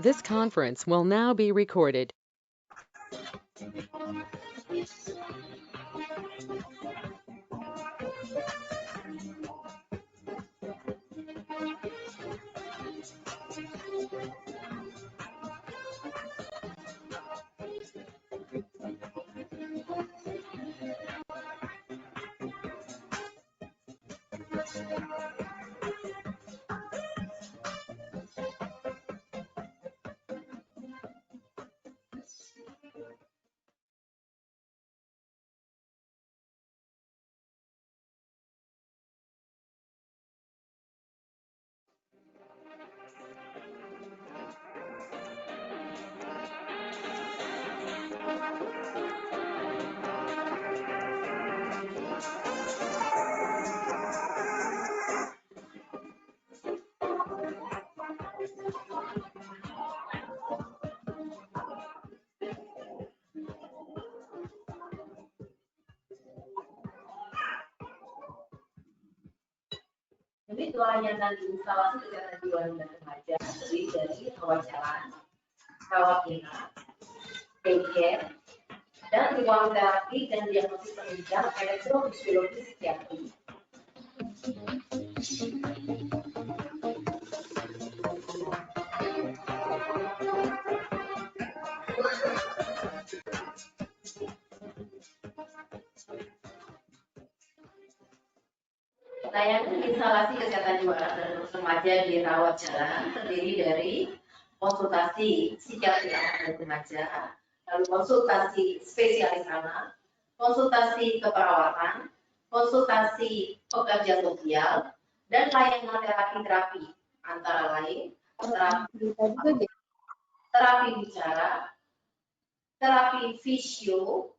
This conference will now be recorded. Jadi pelayanan instalasi kesehatan jiwa dan remaja terdiri dari rawat jalan, rawat inap, daycare, dan ruang terapi dan diagnosis penunjang elektrofisiologi psikiatri. Layanan instalasi kesehatan jiwa dan remaja di rawat jalan terdiri dari konsultasi psikiatri anak dan remaja, lalu konsultasi spesialis anak, konsultasi keperawatan, konsultasi pekerja sosial, dan layanan terapi-terapi antara lain terapi bicara, terapi fisio,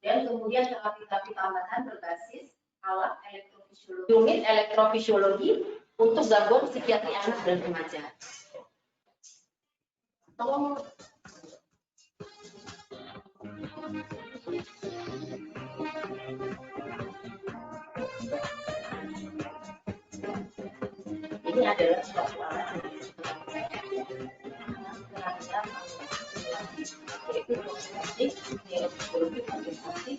dan kemudian terapi-terapi tambahan berbasis alat elektrofisiologi, unit elektrofisiologi untuk gangguan psikiatri anak dan remaja. Tolong. Ini adalah suatu alat yaitu proses neuropsikologi organisasi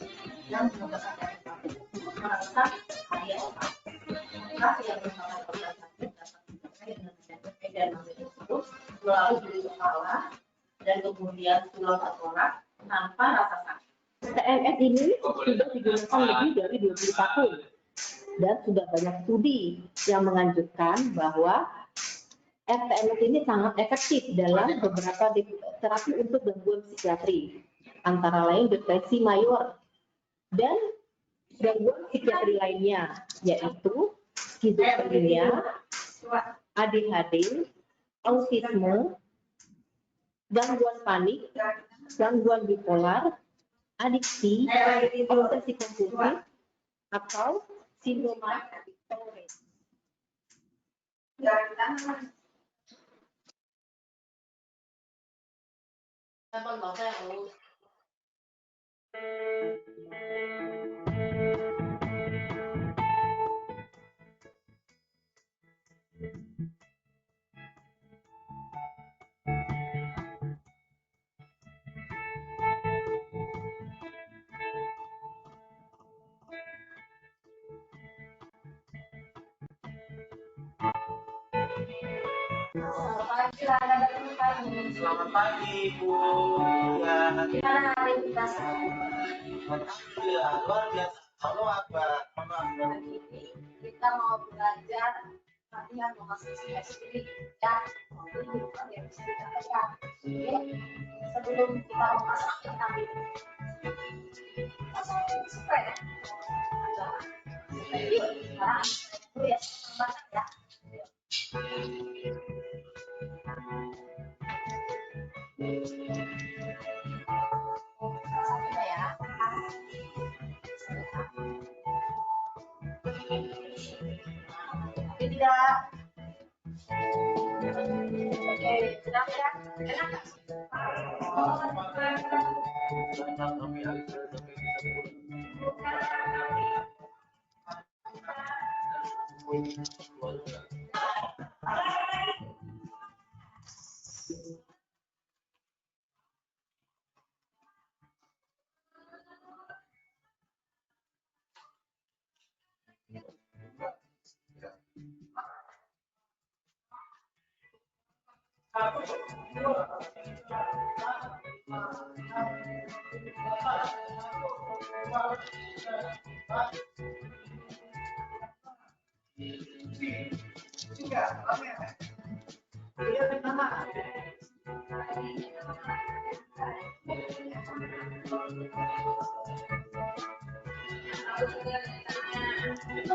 dan pengembangan merasa harian otak. Otak yang merupakan organisasi dapat dicapai dengan perbedaan nilai tersebut melalui bulu kepala dan kemudian tulang tengkorak tanpa rasa sakit. TMS ini sudah digunakan lebih dari 20 tahun dan sudah banyak studi yang menganjurkan bahwa TMS ini sangat efektif dalam beberapa terapi untuk gangguan psikiatri, antara lain depresi mayor dan gangguan psikiatri lainnya, yaitu skizofrenia, ADHD, autisme, gangguan panik, gangguan bipolar, adiksi, obsesi kompulsif, atau sindrom Tourette. Selamat pagi, Bu. Ya, Gimana hari kita? Alhamdulillah, luar biasa. Kamu apa? Hari ini kita mau belajar latihan memasuki SD ya. Ini juga yang bisa kita pegang. Oke. Sebelum kita masuk ke kami, suka ya. Yuk, sekarang dulu ya. Semangat ya. Satunya ya. Tidak. Oke, sudah ya. Enak nggak? Kita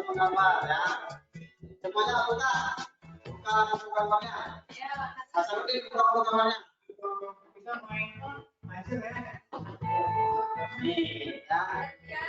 menggambar ya. Semuanya buka, buka gambarnya. Asal buka gambarnya. Bisa main ya.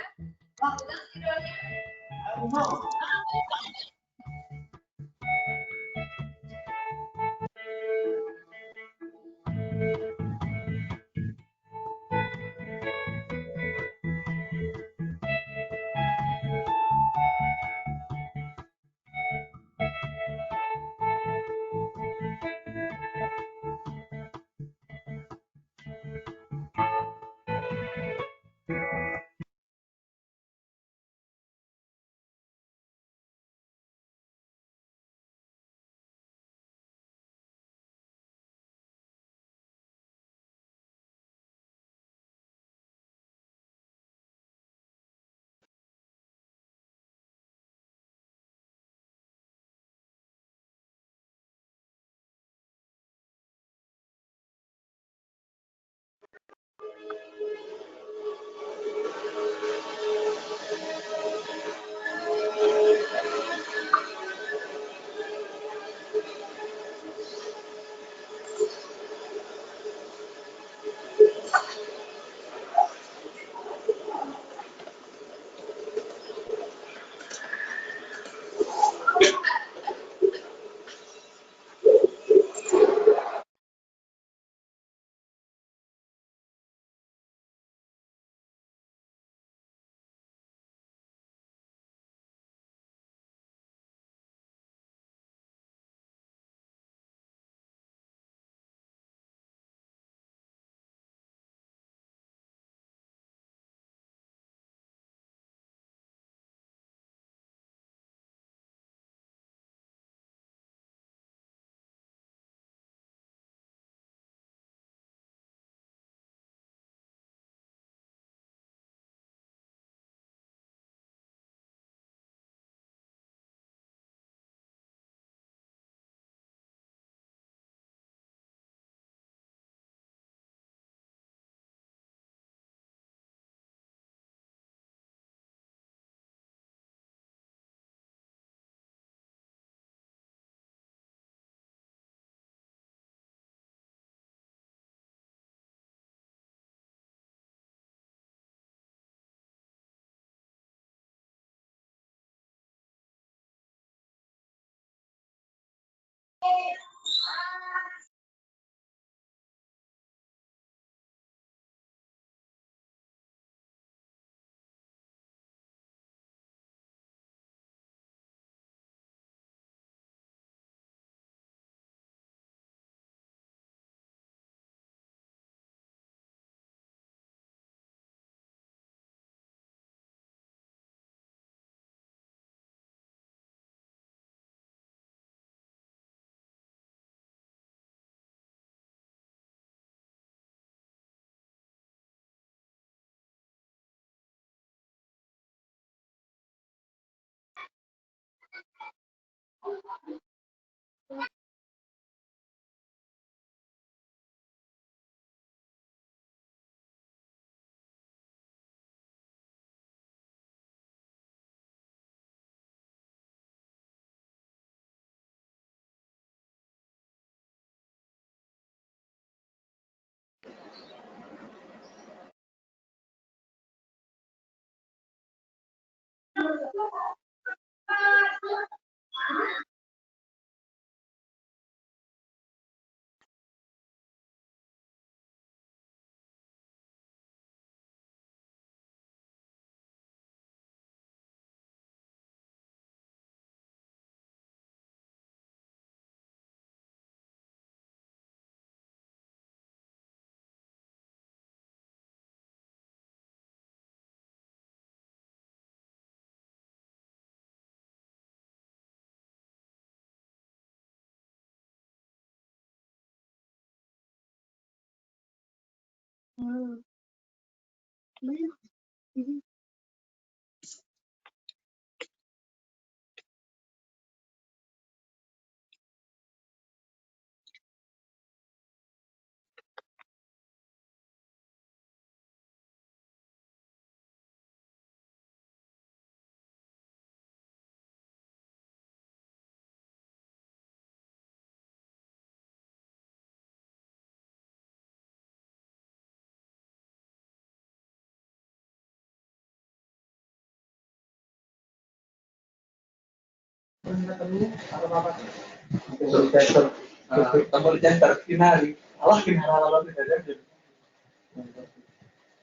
Center finali. Allah kinara tidak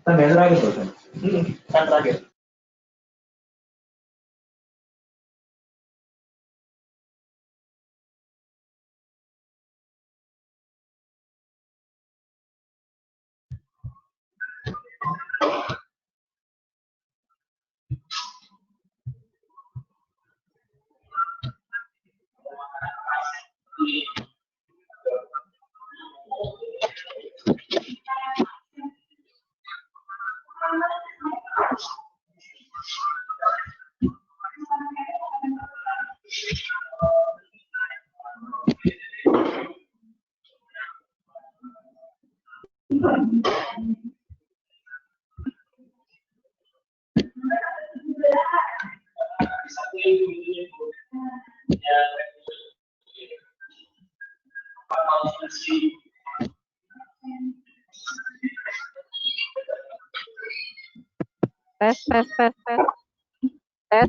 Kan yang terakhir bosan. Kan terakhir. Tes.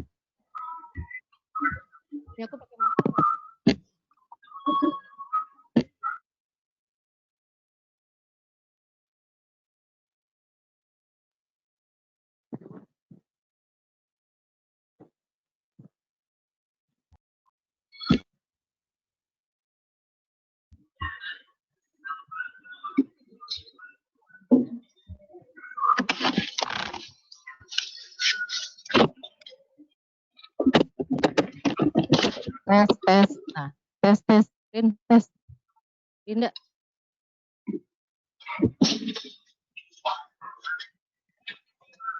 Ini aku pakai masker. Tes. Nah, tes. Tes. Linda.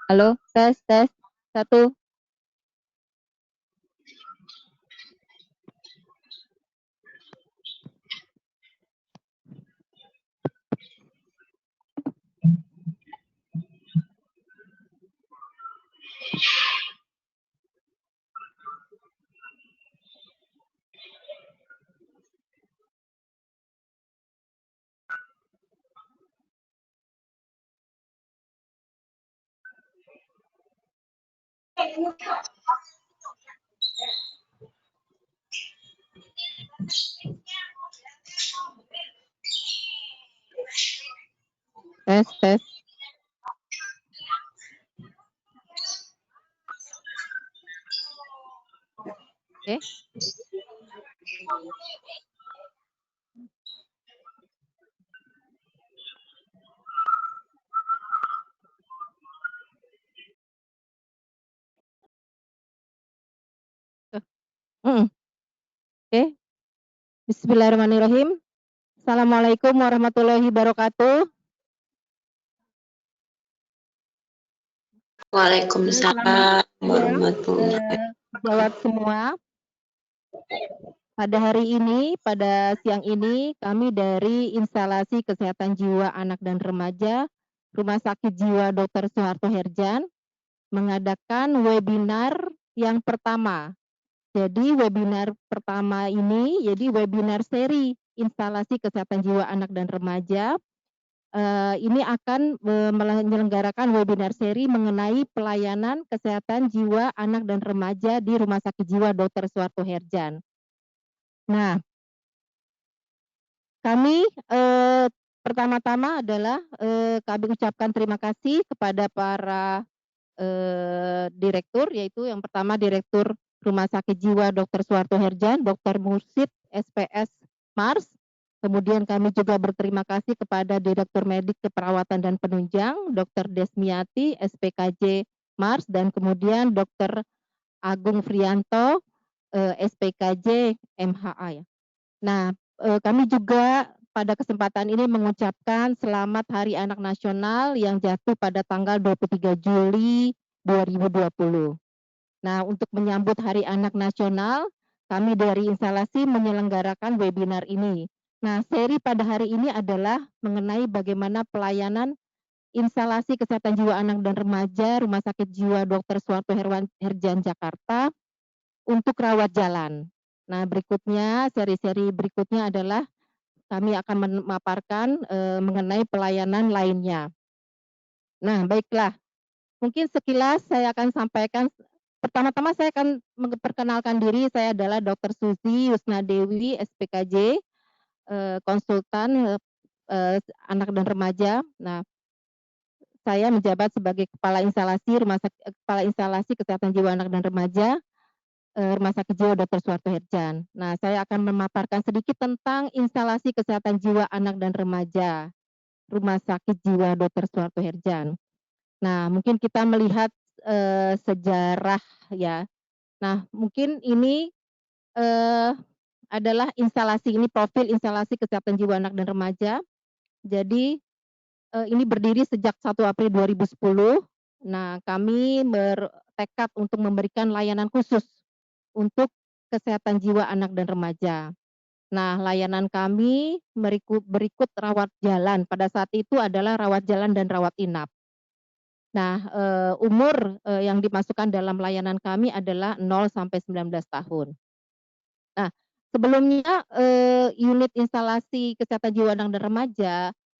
Halo, tes. 1. Tes. Oke. Oke. Bismillahirrahmanirrahim. Assalamualaikum warahmatullahi wabarakatuh. Waalaikumsalam warahmatullahi wabarakatuh. Jawab semua. Pada hari ini, pada siang ini, kami dari Instalasi Kesehatan Jiwa Anak dan Remaja Rumah Sakit Jiwa Dr. Soeharto Herjan mengadakan webinar yang pertama. Jadi webinar pertama ini, jadi webinar seri Instalasi Kesehatan Jiwa Anak dan Remaja. Ini akan menyelenggarakan webinar seri mengenai pelayanan kesehatan jiwa anak dan remaja di Rumah Sakit Jiwa Dr. Soeharto Herjan. Nah, kami pertama-tama adalah kami ucapkan terima kasih kepada para direktur, yaitu yang pertama Direktur Rumah Sakit Jiwa Dr. Soeharto Herjan, Dr. Mursid SPS Mars. Kemudian kami juga berterima kasih kepada Direktur Medik Keperawatan dan Penunjang, Dr. Desmiati SPKJ Mars, dan kemudian Dr. Agung Frianto SPKJ MHA. Ya. Nah, kami juga pada kesempatan ini mengucapkan selamat Hari Anak Nasional yang jatuh pada tanggal 23 Juli 2020. Nah, untuk menyambut Hari Anak Nasional, kami dari instalasi menyelenggarakan webinar ini. Nah, seri pada hari ini adalah mengenai bagaimana pelayanan instalasi kesehatan jiwa anak dan remaja Rumah Sakit Jiwa Dr. Suharto Herjan Jakarta untuk rawat jalan. Nah, berikutnya, seri-seri berikutnya adalah kami akan memaparkan mengenai pelayanan lainnya. Nah, baiklah. Mungkin sekilas saya akan sampaikan. Pertama-tama saya akan memperkenalkan diri. Saya adalah Dr. Suzy Yusna Dewi, SPKJ, konsultan anak dan remaja. Nah, saya menjabat sebagai Kepala Instalasi Kesehatan Jiwa Anak dan Remaja Rumah Sakit Jiwa Dr. Suharto Herjan. Nah, saya akan memaparkan sedikit tentang instalasi kesehatan jiwa anak dan remaja Rumah Sakit Jiwa Dr. Suharto Herjan. Nah, mungkin kita melihat sejarah ya. Nah, mungkin ini adalah profil instalasi kesehatan jiwa anak dan remaja. Jadi ini berdiri sejak 1 April 2010. Nah, kami bertekad untuk memberikan layanan khusus untuk kesehatan jiwa anak dan remaja. Nah, layanan kami berikut rawat jalan. Pada saat itu adalah rawat jalan dan rawat inap. Nah, umur yang dimasukkan dalam layanan kami adalah 0 sampai 19 tahun. Nah, sebelumnya unit instalasi kesehatan jiwa anak dan remaja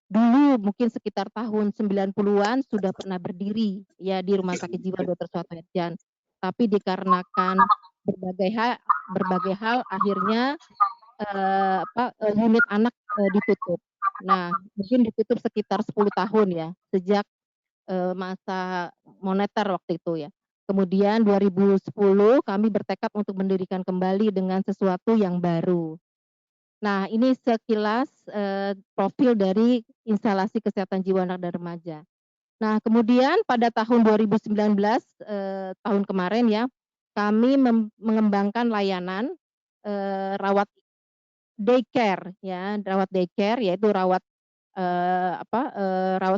dulu mungkin sekitar tahun 90-an sudah pernah berdiri ya di Rumah Sakit Jiwa Dr. Suharto Herjan. Tapi dikarenakan berbagai hal akhirnya unit anak ditutup. Nah, mungkin ditutup sekitar 10 tahun ya sejak masa moneter waktu itu ya. Kemudian 2010 kami bertekad untuk mendirikan kembali dengan sesuatu yang baru. Nah, ini sekilas profil dari instalasi kesehatan jiwa anak dan remaja. Nah, kemudian pada tahun 2019 tahun kemarin ya, kami mengembangkan layanan rawat daycare ya, rawat daycare yaitu rawat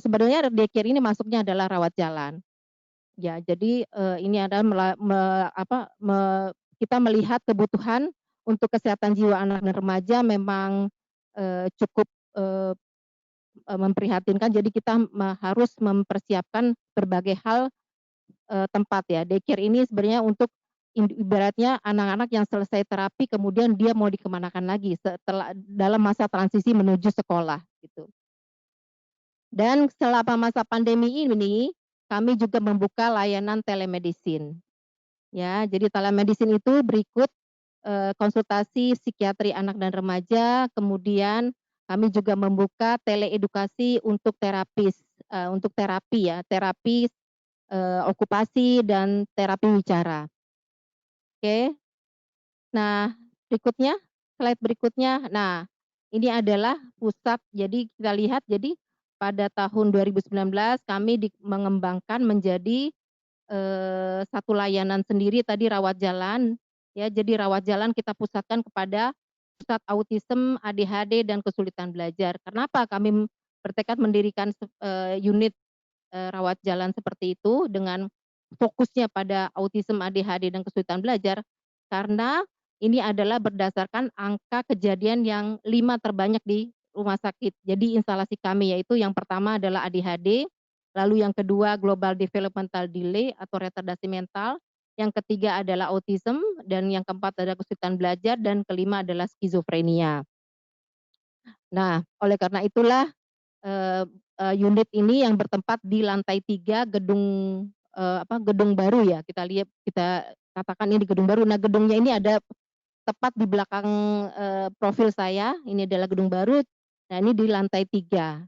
sebenarnya daycare ini masuknya adalah rawat jalan. Ya, jadi ini adalah kita melihat kebutuhan untuk kesehatan jiwa anak dan remaja memang cukup memprihatinkan. Jadi kita harus mempersiapkan berbagai hal tempat ya. Daycare ini sebenarnya untuk ibaratnya anak-anak yang selesai terapi kemudian dia mau dikemanakan lagi setelah dalam masa transisi menuju sekolah gitu. Dan selama masa pandemi ini kami juga membuka layanan telemedicine. Ya, jadi telemedicine itu berikut konsultasi psikiatri anak dan remaja, kemudian kami juga membuka teleedukasi untuk terapi ya, terapi okupasi dan terapi wicara. Oke. Nah, slide berikutnya. Nah, ini adalah pusat. Jadi kita lihat jadi pada tahun 2019 kami mengembangkan menjadi satu layanan sendiri tadi rawat jalan ya. Jadi rawat jalan kita pusatkan kepada pusat autism, ADHD dan kesulitan belajar. Kenapa kami bertekad mendirikan unit rawat jalan seperti itu dengan fokusnya pada autism, ADHD dan kesulitan belajar? Karena ini adalah berdasarkan angka kejadian yang 5 terbanyak di rumah sakit. Jadi instalasi kami yaitu yang pertama adalah ADHD, lalu yang kedua Global Developmental Delay atau retardasi mental, yang ketiga adalah autism, dan yang keempat adalah kesulitan belajar, dan kelima adalah skizofrenia. Nah, oleh karena itulah unit ini yang bertempat di lantai 3 gedung baru ya. Kita katakan ini gedung baru. Nah, gedungnya ini ada tepat di belakang profil saya. Ini adalah gedung baru. Nah, ini di lantai 3.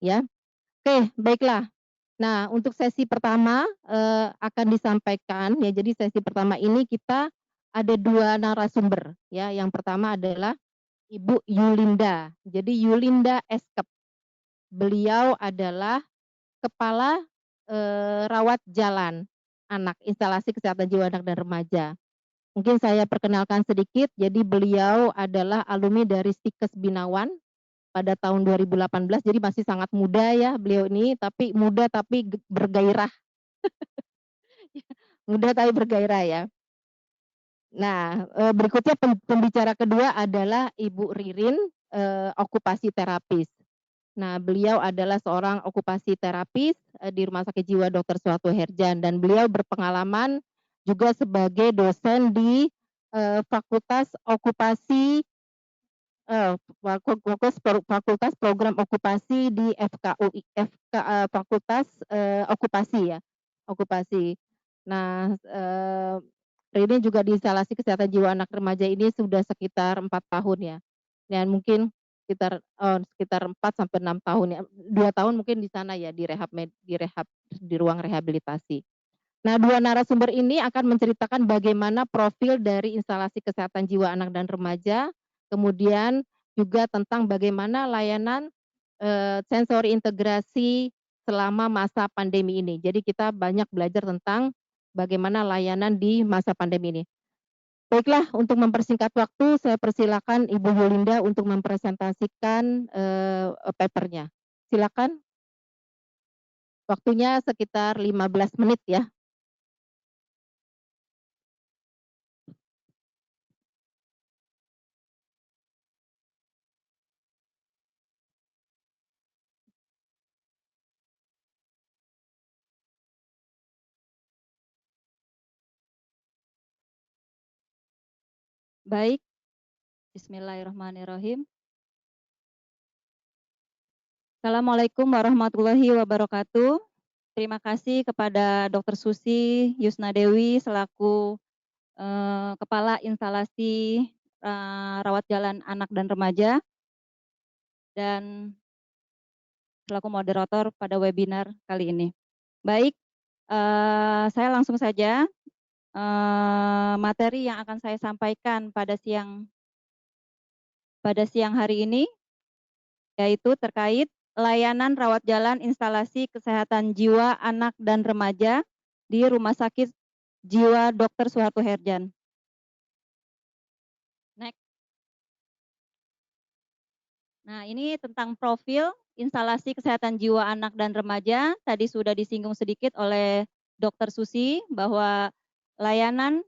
Ya. Oke, baiklah. Nah, untuk sesi pertama akan disampaikan ya. Jadi sesi pertama ini kita ada 2 narasumber ya. Yang pertama adalah Ibu Yulinda. Jadi Yulinda Eskep. Beliau adalah Kepala Rawat Jalan Anak, Instalasi Kesehatan Jiwa Anak dan Remaja. Mungkin saya perkenalkan sedikit, jadi beliau adalah alumni dari Stikes Binawan, pada tahun 2018, jadi masih sangat muda ya beliau ini, tapi muda tapi bergairah. Muda tapi bergairah ya. Nah, berikutnya pembicara kedua adalah Ibu Ririn, okupasi terapis. Nah, beliau adalah seorang okupasi terapis di Rumah Sakit Jiwa Dr. Suharto Herjan, dan beliau berpengalaman juga sebagai dosen di Fakultas Okupasi, Fakultas Program Okupasi di FKUI, Fakultas Okupasi ya, okupasi. Nah, Rini juga di instalasi kesehatan jiwa anak remaja ini sudah sekitar 4 tahun ya, dan mungkin sekitar 4 sampai 6 tahun ya, 2 tahun mungkin di sana ya, di di ruang rehabilitasi. Nah, dua narasumber ini akan menceritakan bagaimana profil dari instalasi kesehatan jiwa anak dan remaja, kemudian juga tentang bagaimana layanan sensori integrasi selama masa pandemi ini. Jadi kita banyak belajar tentang bagaimana layanan di masa pandemi ini. Baiklah, untuk mempersingkat waktu, saya persilakan Ibu Yulinda untuk mempresentasikan papernya. Silakan. Waktunya sekitar 15 menit ya. Baik, bismillahirrahmanirrahim. Assalamualaikum warahmatullahi wabarakatuh. Terima kasih kepada Dr. Susi Yusna Dewi selaku Kepala Instalasi Rawat Jalan Anak dan Remaja dan selaku moderator pada webinar kali ini. Baik, saya langsung saja materi yang akan saya sampaikan pada siang hari ini yaitu terkait layanan rawat jalan instalasi kesehatan jiwa anak dan remaja di Rumah Sakit Jiwa Dr. Suharto Herjan. Next. Nah, ini tentang profil instalasi kesehatan jiwa anak dan remaja. Tadi sudah disinggung sedikit oleh Dr. Susi bahwa layanan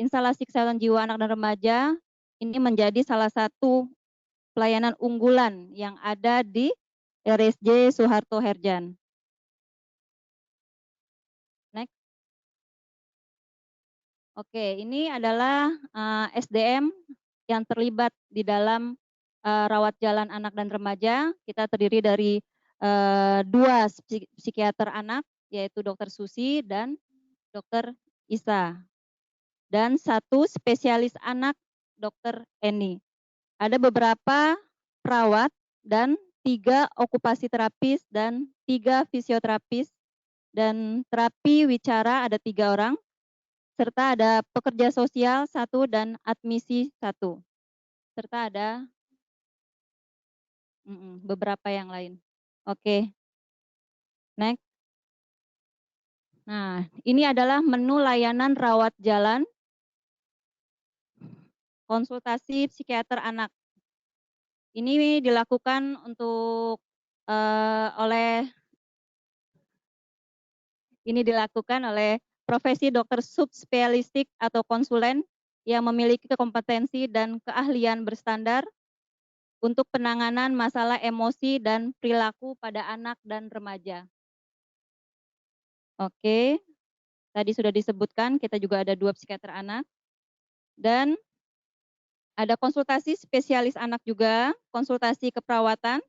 instalasi kesehatan jiwa anak dan remaja ini menjadi salah satu pelayanan unggulan yang ada di RSJ Suharto Herjan. Next. Oke, ini adalah SDM yang terlibat di dalam rawat jalan anak dan remaja. Kita terdiri dari 2 psikiater anak, yaitu Dr. Susi dan Dr. Isa. Dan 1 spesialis anak, Dr. Eni. Ada beberapa perawat dan 3 okupasi terapis dan 3 fisioterapis, dan terapi wicara ada 3 orang, serta ada pekerja sosial 1 dan admisi 1, serta ada beberapa yang lain. Oke, next. Nah, ini adalah menu layanan rawat jalan konsultasi psikiater anak. Ini dilakukan oleh profesi dokter subspesialistik atau konsulen yang memiliki kompetensi dan keahlian berstandar untuk penanganan masalah emosi dan perilaku pada anak dan remaja. Oke, tadi sudah disebutkan kita juga ada 2 psikiater anak dan ada konsultasi spesialis anak juga, konsultasi keperawatan,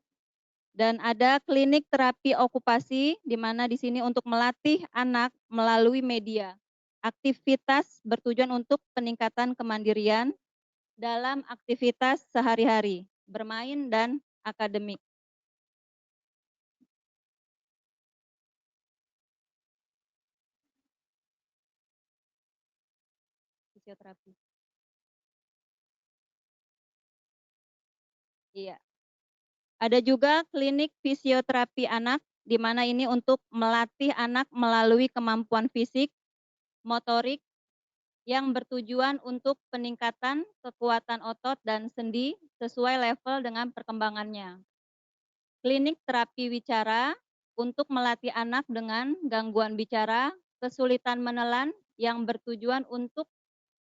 dan ada klinik terapi okupasi di mana di sini untuk melatih anak melalui media. Aktivitas bertujuan untuk peningkatan kemandirian dalam aktivitas sehari-hari, bermain dan akademik. Fisioterapi. Iya. Ada juga klinik fisioterapi anak, di mana ini untuk melatih anak melalui kemampuan fisik, motorik, yang bertujuan untuk peningkatan kekuatan otot dan sendi sesuai level dengan perkembangannya. Klinik terapi wicara untuk melatih anak dengan gangguan bicara, kesulitan menelan yang bertujuan untuk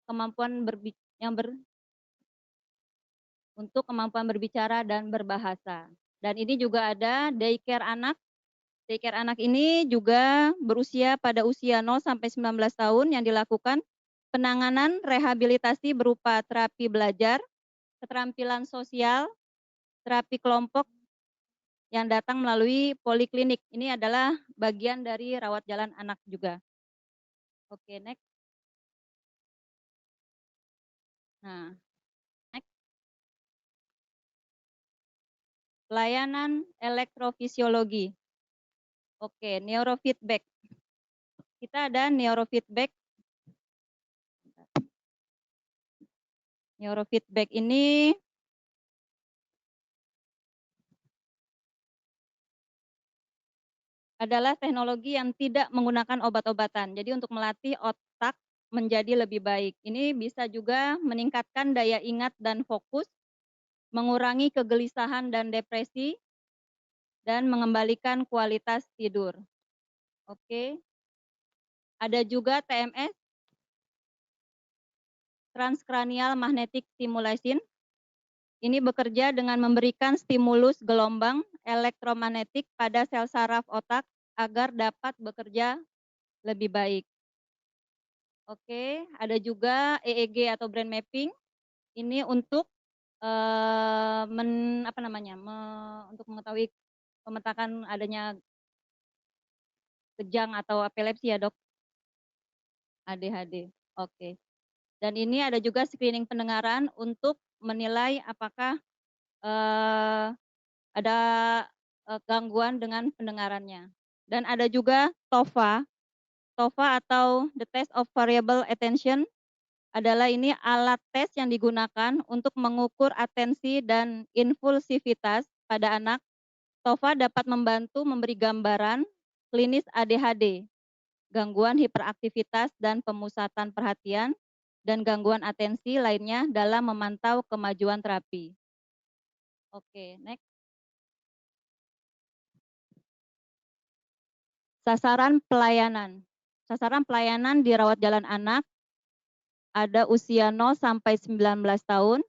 kemampuan kemampuan berbicara dan berbahasa. Dan ini juga ada daycare anak. Daycare anak ini juga berusia pada usia 0 sampai 19 tahun yang dilakukan penanganan rehabilitasi berupa terapi belajar, keterampilan sosial, terapi kelompok yang datang melalui poliklinik. Ini adalah bagian dari rawat jalan anak juga. Oke, next. Nah, next. Pelayanan elektrofisiologi. Oke, neurofeedback. Kita ada neurofeedback. Neurofeedback ini adalah teknologi yang tidak menggunakan obat-obatan. Jadi untuk melatih otak menjadi lebih baik. Ini bisa juga meningkatkan daya ingat dan fokus, mengurangi kegelisahan dan depresi, dan mengembalikan kualitas tidur. Oke. Ada juga TMS, Transcranial Magnetic Stimulation. Ini bekerja dengan memberikan stimulus gelombang elektromagnetik pada sel saraf otak agar dapat bekerja lebih baik. Oke, ada juga EEG atau brain mapping. Ini untuk untuk mengetahui pemetakan adanya kejang atau epilepsi ya, Dok. ADHD. Oke. Dan ini ada juga screening pendengaran untuk menilai apakah ada gangguan dengan pendengarannya. Dan ada juga TOVA. TOVA atau the test of variable attention adalah ini alat tes yang digunakan untuk mengukur atensi dan impulsivitas pada anak. TOVA dapat membantu memberi gambaran klinis ADHD, gangguan hiperaktivitas dan pemusatan perhatian, dan gangguan atensi lainnya dalam memantau kemajuan terapi. Oke, next. Sasaran pelayanan. Sasaran pelayanan di rawat jalan anak ada usia 0 sampai 19 tahun.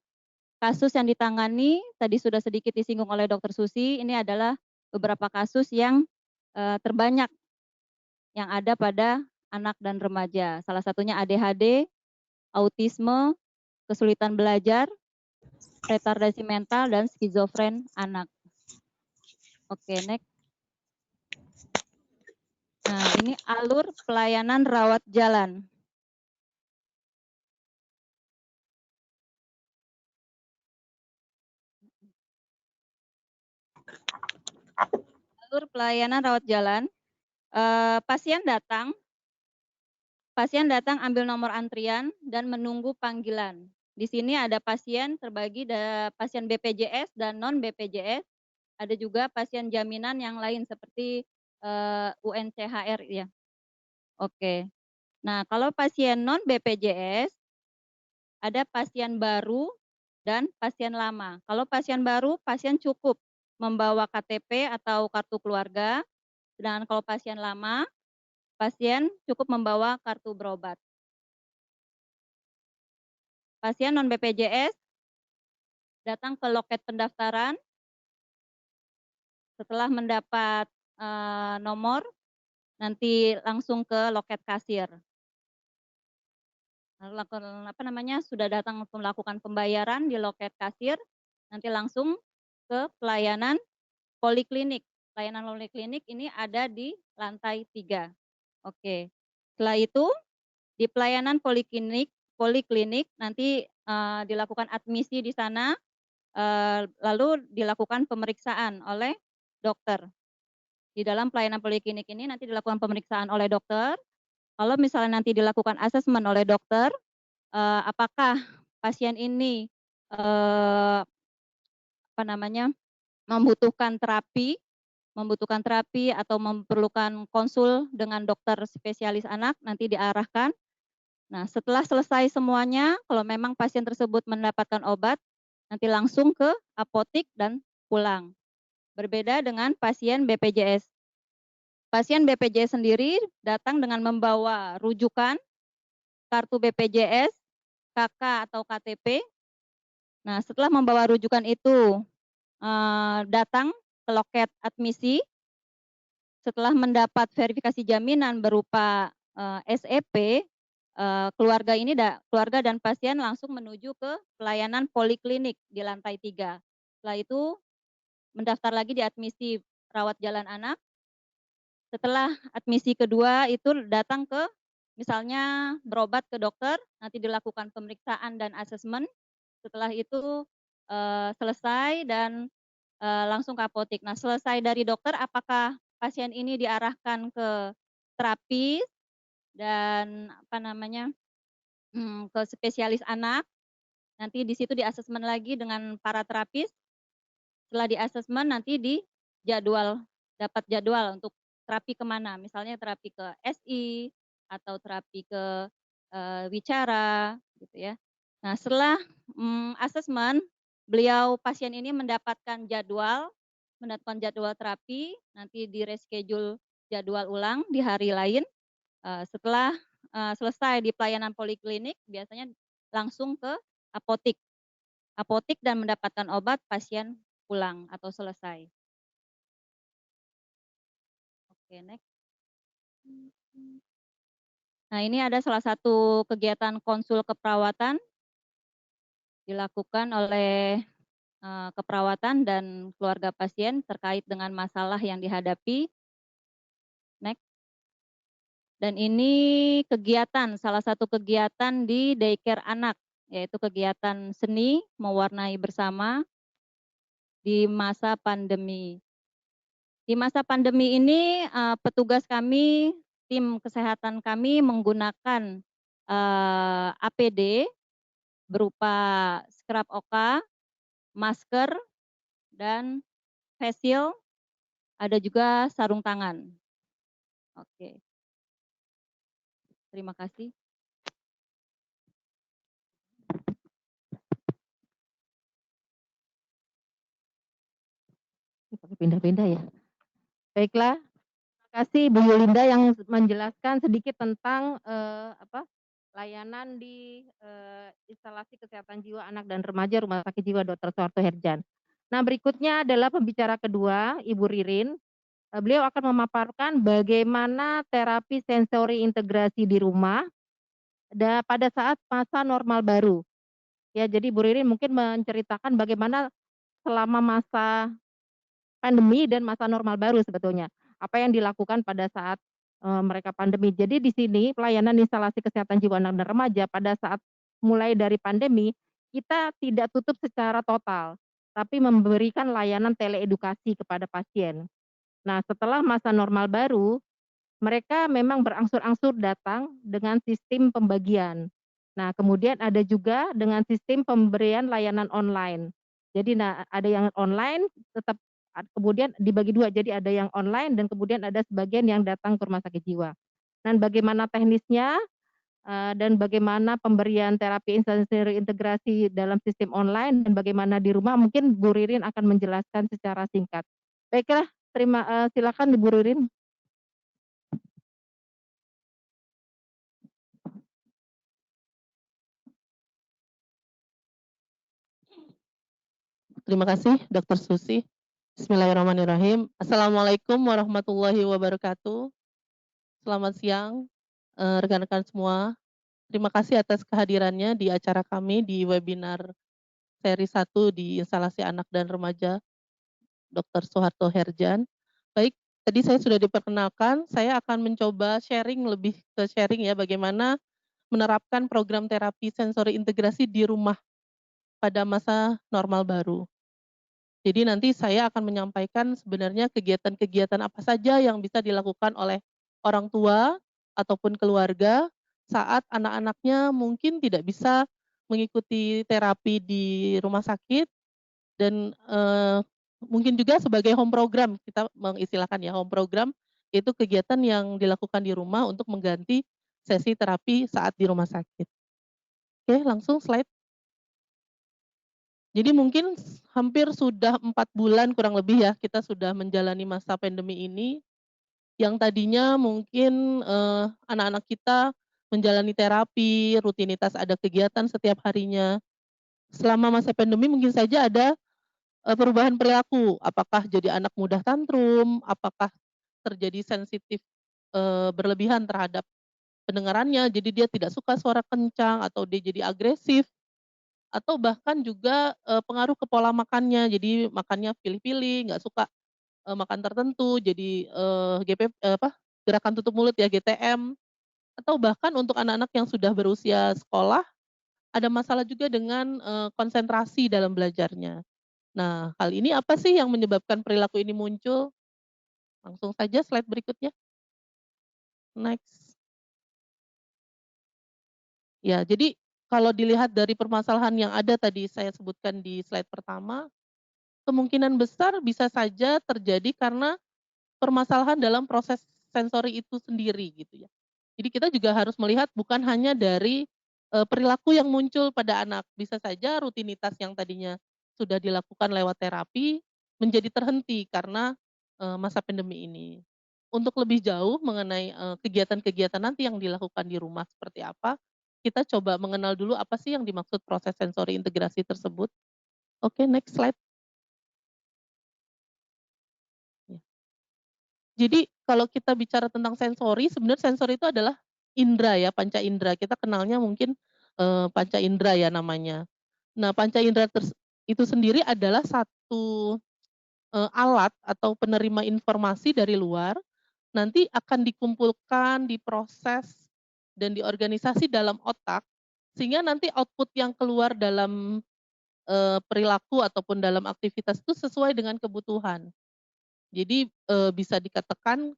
Kasus yang ditangani tadi sudah sedikit disinggung oleh Dr. Susi, ini adalah beberapa kasus yang terbanyak yang ada pada anak dan remaja. Salah satunya ADHD, autisme, kesulitan belajar, retardasi mental, dan skizofren anak. Oke, next. Nah, ini alur pelayanan rawat jalan. Alur pelayanan rawat jalan, pasien datang ambil nomor antrian dan menunggu panggilan. Di sini ada pasien terbagi pasien BPJS dan non BPJS. Ada juga pasien jaminan yang lain seperti UNCHR ya. Oke. Nah, kalau pasien non BPJS ada pasien baru dan pasien lama. Kalau pasien baru, pasien cukup membawa KTP atau kartu keluarga. Sedangkan kalau pasien lama, pasien cukup membawa kartu berobat. Pasien non BPJS datang ke loket pendaftaran. Setelah mendapat nomor, nanti langsung ke loket kasir. Sudah datang melakukan pembayaran di loket kasir, nanti langsung ke pelayanan poliklinik. Pelayanan poliklinik ini ada di lantai 3. Oke. Setelah itu di pelayanan poliklinik nanti dilakukan admisi di sana, lalu dilakukan pemeriksaan oleh dokter. Di dalam pelayanan poliklinik ini nanti dilakukan pemeriksaan oleh dokter. Kalau misalnya nanti dilakukan asesmen oleh dokter, apakah pasien ini membutuhkan terapi atau memerlukan konsul dengan dokter spesialis anak, nanti diarahkan Nah, setelah selesai semuanya, kalau memang pasien tersebut mendapatkan obat, nanti langsung ke apotik dan pulang. Berbeda dengan pasien BPJS. Pasien BPJS sendiri datang dengan membawa rujukan, kartu BPJS, KK atau KTP. Nah, setelah membawa rujukan itu, datang ke loket admisi. Setelah mendapat verifikasi jaminan berupa SEP, keluarga dan pasien langsung menuju ke pelayanan poliklinik di lantai 3. Setelah itu mendaftar lagi di admisi rawat jalan anak. Setelah admisi kedua itu datang ke misalnya berobat ke dokter, nanti dilakukan pemeriksaan dan asesmen. Setelah itu selesai dan langsung ke apotik. Nah, selesai dari dokter, apakah pasien ini diarahkan ke terapis dan ke spesialis anak. Nanti di situ di-asesmen lagi dengan para terapis. Setelah di-asesmen nanti dapat jadwal untuk terapi kemana. Misalnya terapi ke SI atau terapi ke wicara, gitu ya. Nah, setelah asesmen, pasien ini mendapatkan jadwal terapi, nanti di-reschedule jadwal ulang di hari lain. Setelah selesai di pelayanan poliklinik, biasanya langsung ke apotik dan mendapatkan obat, pasien pulang atau selesai. Oke, next. Nah, ini ada salah satu kegiatan konsul keperawatan dilakukan oleh keperawatan dan keluarga pasien terkait dengan masalah yang dihadapi. Next. Dan ini salah satu kegiatan di daycare anak, yaitu kegiatan seni mewarnai bersama di masa pandemi. Di masa pandemi ini petugas kami, tim kesehatan kami menggunakan APD berupa scrub oka, masker, dan face shield, ada juga sarung tangan. Oke. Terima kasih. Pindah-pindah ya. Baiklah, terima kasih Bu Yulinda yang menjelaskan sedikit tentang layanan di instalasi kesehatan jiwa anak dan remaja Rumah Sakit Jiwa Dr. Suharto Herjan. Nah, berikutnya adalah pembicara kedua, Ibu Ririn. Beliau akan memaparkan bagaimana terapi sensori integrasi di rumah pada saat masa normal baru. Ya, jadi Bu Ririn mungkin menceritakan bagaimana selama masa pandemi dan masa normal baru sebetulnya. Apa yang dilakukan pada saat mereka pandemi. Jadi di sini pelayanan instalasi kesehatan jiwa anak dan remaja pada saat mulai dari pandemi, kita tidak tutup secara total, tapi memberikan layanan teleedukasi kepada pasien. Nah, setelah masa normal baru, mereka memang berangsur-angsur datang dengan sistem pembagian. Nah, kemudian ada juga dengan sistem pemberian layanan online. Jadi ada yang online tetap kemudian dibagi dua, jadi ada yang online dan kemudian ada sebagian yang datang ke rumah sakit jiwa. Dan bagaimana teknisnya dan bagaimana pemberian terapi sensori integrasi dalam sistem online dan bagaimana di rumah, mungkin Bu Ririn akan menjelaskan secara singkat. Baiklah, silakan Bu Ririn. Terima kasih, Dr. Susi. Bismillahirrahmanirrahim. Assalamualaikum warahmatullahi wabarakatuh. Selamat siang, rekan-rekan semua. Terima kasih atas kehadirannya di acara kami di webinar seri 1 di instalasi anak dan remaja Dr. Suharto Herjan. Baik, tadi saya sudah diperkenalkan, saya akan mencoba lebih ke sharing ya, bagaimana menerapkan program terapi sensori integrasi di rumah pada masa normal baru. Jadi nanti saya akan menyampaikan sebenarnya kegiatan-kegiatan apa saja yang bisa dilakukan oleh orang tua ataupun keluarga saat anak-anaknya mungkin tidak bisa mengikuti terapi di rumah sakit dan mungkin juga sebagai home program, kita mengistilahkan ya home program, itu kegiatan yang dilakukan di rumah untuk mengganti sesi terapi saat di rumah sakit. Oke, langsung slide. Jadi mungkin hampir sudah 4 bulan kurang lebih ya, kita sudah menjalani masa pandemi ini, yang tadinya mungkin, anak-anak kita menjalani terapi, rutinitas ada kegiatan setiap harinya. Selama masa pandemi mungkin saja ada, perubahan perilaku, apakah jadi anak mudah tantrum, apakah terjadi sensitif, berlebihan terhadap pendengarannya, jadi dia tidak suka suara kencang, atau dia jadi agresif, atau bahkan juga, pengaruh ke pola makannya, jadi makannya pilih-pilih, nggak suka, makan tertentu, jadi, gerakan tutup mulut ya, GTM, atau bahkan untuk anak-anak yang sudah berusia sekolah, ada masalah juga dengan, konsentrasi dalam belajarnya. Nah, hal ini apa sih yang menyebabkan perilaku ini muncul? Langsung saja slide berikutnya. Next. Ya, jadi kalau dilihat dari permasalahan yang ada tadi saya sebutkan di slide pertama, kemungkinan besar bisa saja terjadi karena permasalahan dalam proses sensori itu sendiri gitu ya. Jadi kita juga harus melihat bukan hanya dari, perilaku yang muncul pada anak, bisa saja rutinitas yang tadinya sudah dilakukan lewat terapi menjadi terhenti karena, masa pandemi ini. Untuk lebih jauh mengenai, kegiatan-kegiatan nanti yang dilakukan di rumah seperti apa, kita coba mengenal dulu apa sih yang dimaksud proses sensori integrasi tersebut. Oke, next slide. Ya. Jadi kalau kita bicara tentang sensori, sebenarnya sensori itu adalah indera ya, panca indera. Kita kenalnya mungkin, panca indera ya namanya. Nah, panca indera itu sendiri adalah satu, alat atau penerima informasi dari luar, nanti akan dikumpulkan, diproses, dan diorganisasi dalam otak, sehingga nanti output yang keluar dalam, perilaku ataupun dalam aktivitas itu sesuai dengan kebutuhan. Jadi, bisa dikatakan,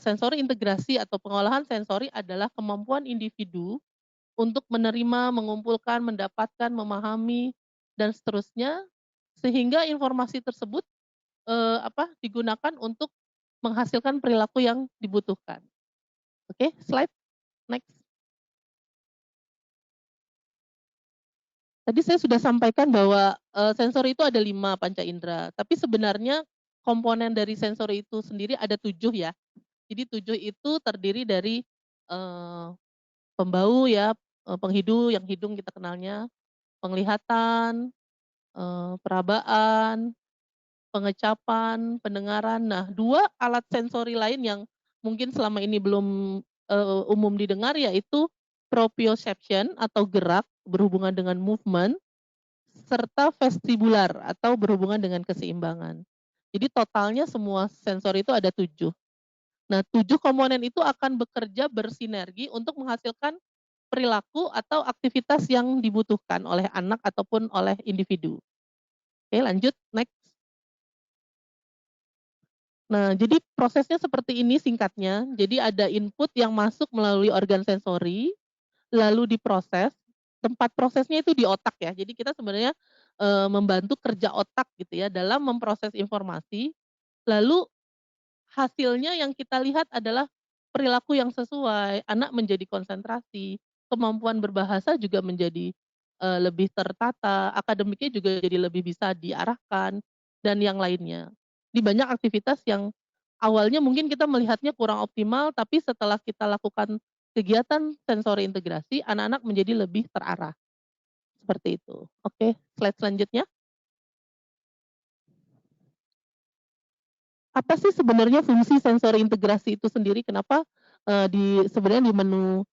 sensori integrasi atau pengolahan sensori adalah kemampuan individu untuk menerima, mengumpulkan, mendapatkan, memahami, dan seterusnya, sehingga informasi tersebut, digunakan untuk menghasilkan perilaku yang dibutuhkan. Oke, slide next. Tadi saya sudah sampaikan bahwa, sensori itu ada 5 panca indera, tapi sebenarnya komponen dari sensori itu sendiri ada 7 ya. Jadi 7 itu terdiri dari, eee, pembau ya, penghidu yang hidung kita kenalnya, penglihatan, perabaan, pengecapan, pendengaran. Nah, 2 alat sensori lain yang mungkin selama ini belum, umum didengar yaitu proprioception atau gerak berhubungan dengan movement, serta vestibular atau berhubungan dengan keseimbangan. Jadi totalnya semua sensor itu ada 7. Nah, 7 komponen itu akan bekerja bersinergi untuk menghasilkan perilaku atau aktivitas yang dibutuhkan oleh anak ataupun oleh individu. Oke, lanjut, next. Nah, jadi prosesnya seperti ini singkatnya. Jadi ada input yang masuk melalui organ sensori, lalu diproses. Tempat prosesnya itu di otak ya. Jadi kita sebenarnya, membantu kerja otak gitu ya dalam memproses informasi, lalu hasilnya yang kita lihat adalah perilaku yang sesuai, anak menjadi konsentrasi, kemampuan berbahasa juga menjadi, lebih tertata, akademiknya juga jadi lebih bisa diarahkan, dan yang lainnya. Di banyak aktivitas yang awalnya mungkin kita melihatnya kurang optimal, tapi setelah kita lakukan kegiatan sensori integrasi, anak-anak menjadi lebih terarah, seperti itu. Oke, slide selanjutnya. Apa sih sebenarnya fungsi sensori integrasi itu sendiri? Kenapa, sebenarnya di menu,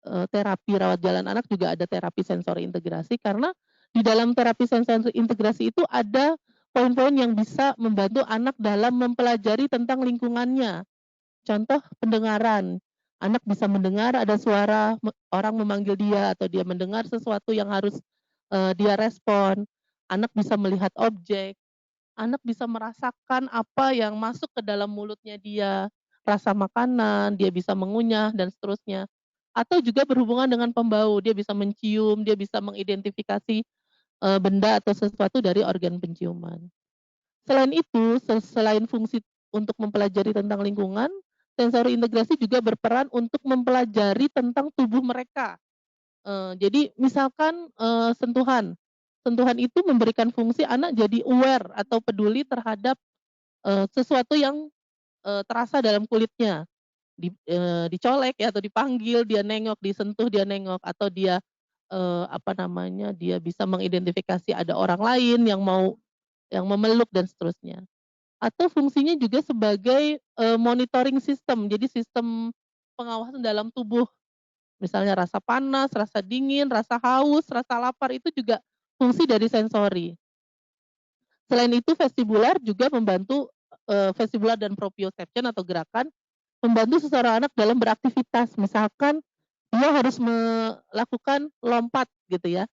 terapi rawat jalan anak juga ada terapi sensori integrasi, karena di dalam terapi sensori integrasi itu ada poin-poin yang bisa membantu anak dalam mempelajari tentang lingkungannya. Contoh pendengaran, anak bisa mendengar ada suara orang memanggil dia atau dia mendengar sesuatu yang harus, dia respon. Anak bisa melihat objek. Anak bisa merasakan apa yang masuk ke dalam mulutnya dia, rasa makanan, dia bisa mengunyah dan seterusnya. Atau juga berhubungan dengan pembau, dia bisa mencium, dia bisa mengidentifikasi, benda atau sesuatu dari organ penciuman. Selain itu, selain fungsi untuk mempelajari tentang lingkungan, sensori integrasi juga berperan untuk mempelajari tentang tubuh mereka. Jadi misalkan, sentuhan. Sentuhan itu memberikan fungsi anak jadi aware atau peduli terhadap, sesuatu yang, terasa dalam kulitnya. Dicolek ya atau dipanggil, dia nengok, disentuh dia nengok, atau dia, apa namanya, dia bisa mengidentifikasi ada orang lain yang memeluk dan seterusnya. Atau fungsinya juga sebagai, monitoring system, jadi sistem pengawasan dalam tubuh. Misalnya rasa panas, rasa dingin, rasa haus, rasa lapar itu juga fungsi dari sensori. Selain itu vestibular juga membantu, vestibular dan proprioception atau gerakan, membantu seseorang anak dalam beraktivitas. Misalkan dia harus melakukan lompat gitu ya.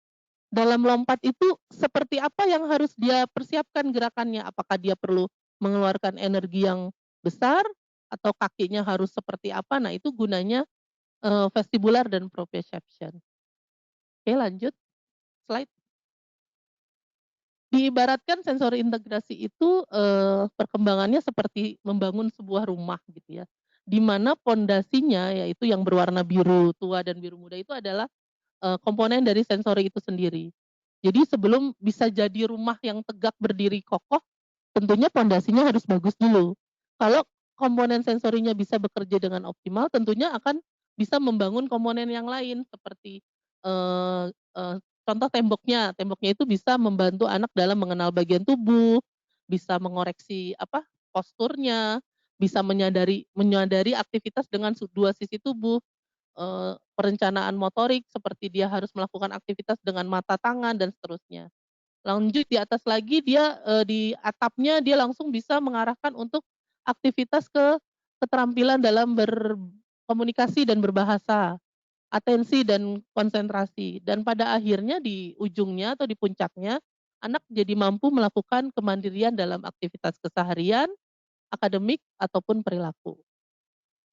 Dalam lompat itu seperti apa yang harus dia persiapkan gerakannya? Apakah dia perlu mengeluarkan energi yang besar atau kakinya harus seperti apa? Nah, itu gunanya, vestibular dan proprioception. Oke, lanjut slide. Diibaratkan sensori integrasi itu, perkembangannya seperti membangun sebuah rumah gitu ya, di mana pondasinya yaitu yang berwarna biru tua dan biru muda itu adalah, komponen dari sensori itu sendiri. Jadi sebelum bisa jadi rumah yang tegak berdiri kokoh, tentunya pondasinya harus bagus dulu. Kalau komponen sensorinya bisa bekerja dengan optimal, tentunya akan bisa membangun komponen yang lain seperti, eee eee, contoh temboknya. Temboknya itu bisa membantu anak dalam mengenal bagian tubuh, bisa mengoreksi posturnya, bisa menyadari menyadari aktivitas dengan dua sisi tubuh, perencanaan motorik seperti dia harus melakukan aktivitas dengan mata, tangan, dan seterusnya. Lanjut di atas lagi dia, di atapnya dia langsung bisa mengarahkan untuk aktivitas keterampilan dalam berkomunikasi dan berbahasa, atensi dan konsentrasi. Dan pada akhirnya di ujungnya atau di puncaknya, anak jadi mampu melakukan kemandirian dalam aktivitas keseharian, akademik, ataupun perilaku.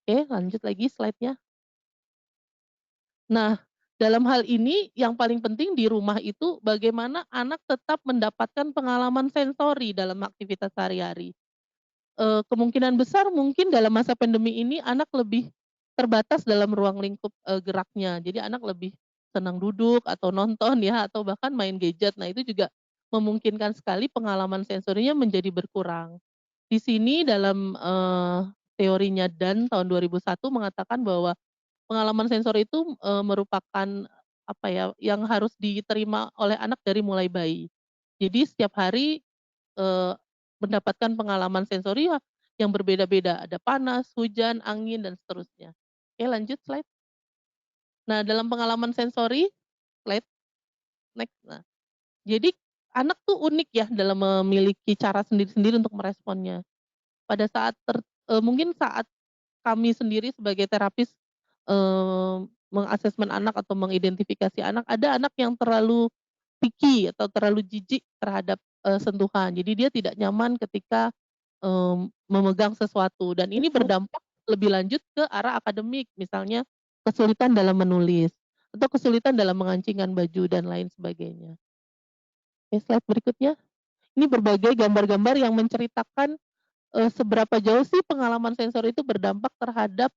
Oke, lanjut lagi slide-nya. Nah, dalam hal ini yang paling penting di rumah itu bagaimana anak tetap mendapatkan pengalaman sensori dalam aktivitas sehari-hari. Kemungkinan besar mungkin dalam masa pandemi ini anak lebih terbatas dalam ruang lingkup, geraknya. Jadi anak lebih senang duduk atau nonton ya, atau bahkan main gadget. Nah, itu juga memungkinkan sekali pengalaman sensorinya menjadi berkurang. Di sini dalam, teorinya Dan tahun 2001 mengatakan bahwa pengalaman sensori itu, merupakan apa ya, yang harus diterima oleh anak dari mulai bayi. Jadi setiap hari, eee, mendapatkan pengalaman sensori yang berbeda-beda, ada panas, hujan, angin, dan seterusnya. Oke, lanjut slide. Nah, dalam pengalaman sensori, slide next. Nah, jadi anak tuh unik ya dalam memiliki cara sendiri-sendiri untuk meresponnya. Pada saat mungkin saat kami sendiri sebagai terapis, mengasesmen anak atau mengidentifikasi anak, ada anak yang terlalu picky atau terlalu jijik terhadap, sentuhan. Jadi dia tidak nyaman ketika, memegang sesuatu dan ini berdampak lebih lanjut ke arah akademik, misalnya kesulitan dalam menulis atau kesulitan dalam mengancingkan baju dan lain sebagainya. Oke, slide berikutnya. Ini berbagai gambar-gambar yang menceritakan, seberapa jauh sih pengalaman sensor itu berdampak terhadap,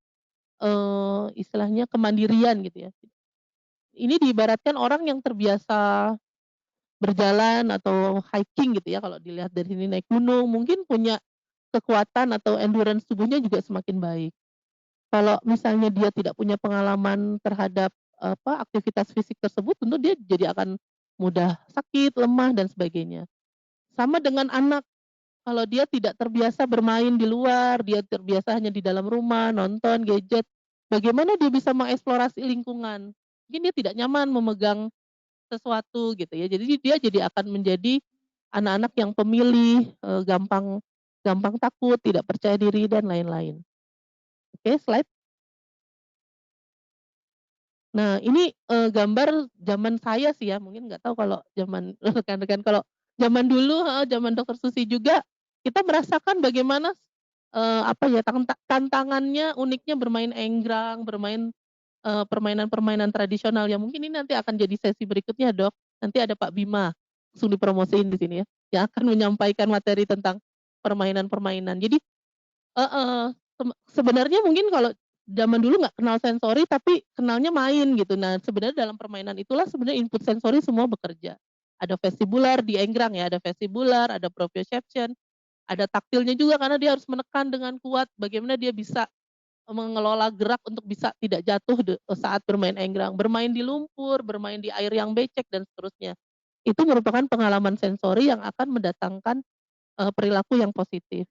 istilahnya kemandirian gitu ya. Ini diibaratkan orang yang terbiasa berjalan atau hiking gitu ya, kalau dilihat dari sini naik gunung, mungkin punya kekuatan atau endurance tubuhnya juga semakin baik. Kalau misalnya dia tidak punya pengalaman terhadap, aktivitas fisik tersebut, tentu dia jadi akan mudah sakit, lemah, dan sebagainya. Sama dengan anak, kalau dia tidak terbiasa bermain di luar, dia terbiasa hanya di dalam rumah, nonton gadget, bagaimana dia bisa mengeksplorasi lingkungan? Mungkin dia tidak nyaman memegang sesuatu gitu ya. Jadi dia jadi akan menjadi anak-anak yang pemilih, gampang gampang takut, tidak percaya diri, dan lain-lain. Oke, slide. Nah, ini, gambar zaman saya sih ya, mungkin nggak tahu kalau zaman rekan-rekan. Kalau zaman dulu heeh, zaman Dokter Susi juga, kita merasakan bagaimana, apa ya, tantangannya, uniknya bermain enggrang, bermain, permainan-permainan tradisional yang mungkin ini nanti akan jadi sesi berikutnya, Dok. Nanti ada Pak Bima, langsung dipromosiin di sini ya, yang akan menyampaikan materi tentang permainan-permainan. Jadi heeh, sebenarnya mungkin kalau zaman dulu nggak kenal sensori, tapi kenalnya main gitu. Nah, sebenarnya dalam permainan itulah sebenarnya input sensori semua bekerja. Ada vestibular di enggrang ya, ada vestibular, ada proprioception, ada taktilnya juga karena dia harus menekan dengan kuat bagaimana dia bisa mengelola gerak untuk bisa tidak jatuh saat bermain enggrang, bermain di lumpur, bermain di air yang becek dan seterusnya. Itu merupakan pengalaman sensori yang akan mendatangkan perilaku yang positif.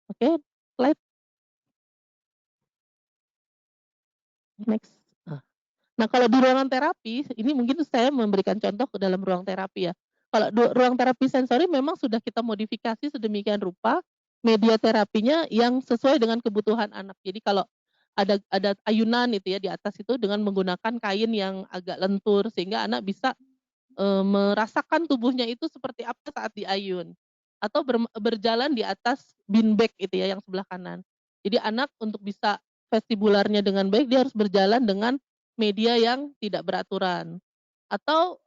Oke, slide next. Nah, kalau di ruangan terapi, ini mungkin saya memberikan contoh ke dalam ruang terapi ya. Kalau ruang terapi sensori memang sudah kita modifikasi sedemikian rupa media terapinya yang sesuai dengan kebutuhan anak. Jadi kalau ada ayunan itu ya di atas itu dengan menggunakan kain yang agak lentur sehingga anak bisa merasakan tubuhnya itu seperti apa saat diayun. Atau berjalan di atas beanbag itu ya yang sebelah kanan. Jadi anak untuk bisa vestibularnya dengan baik dia harus berjalan dengan media yang tidak beraturan. Atau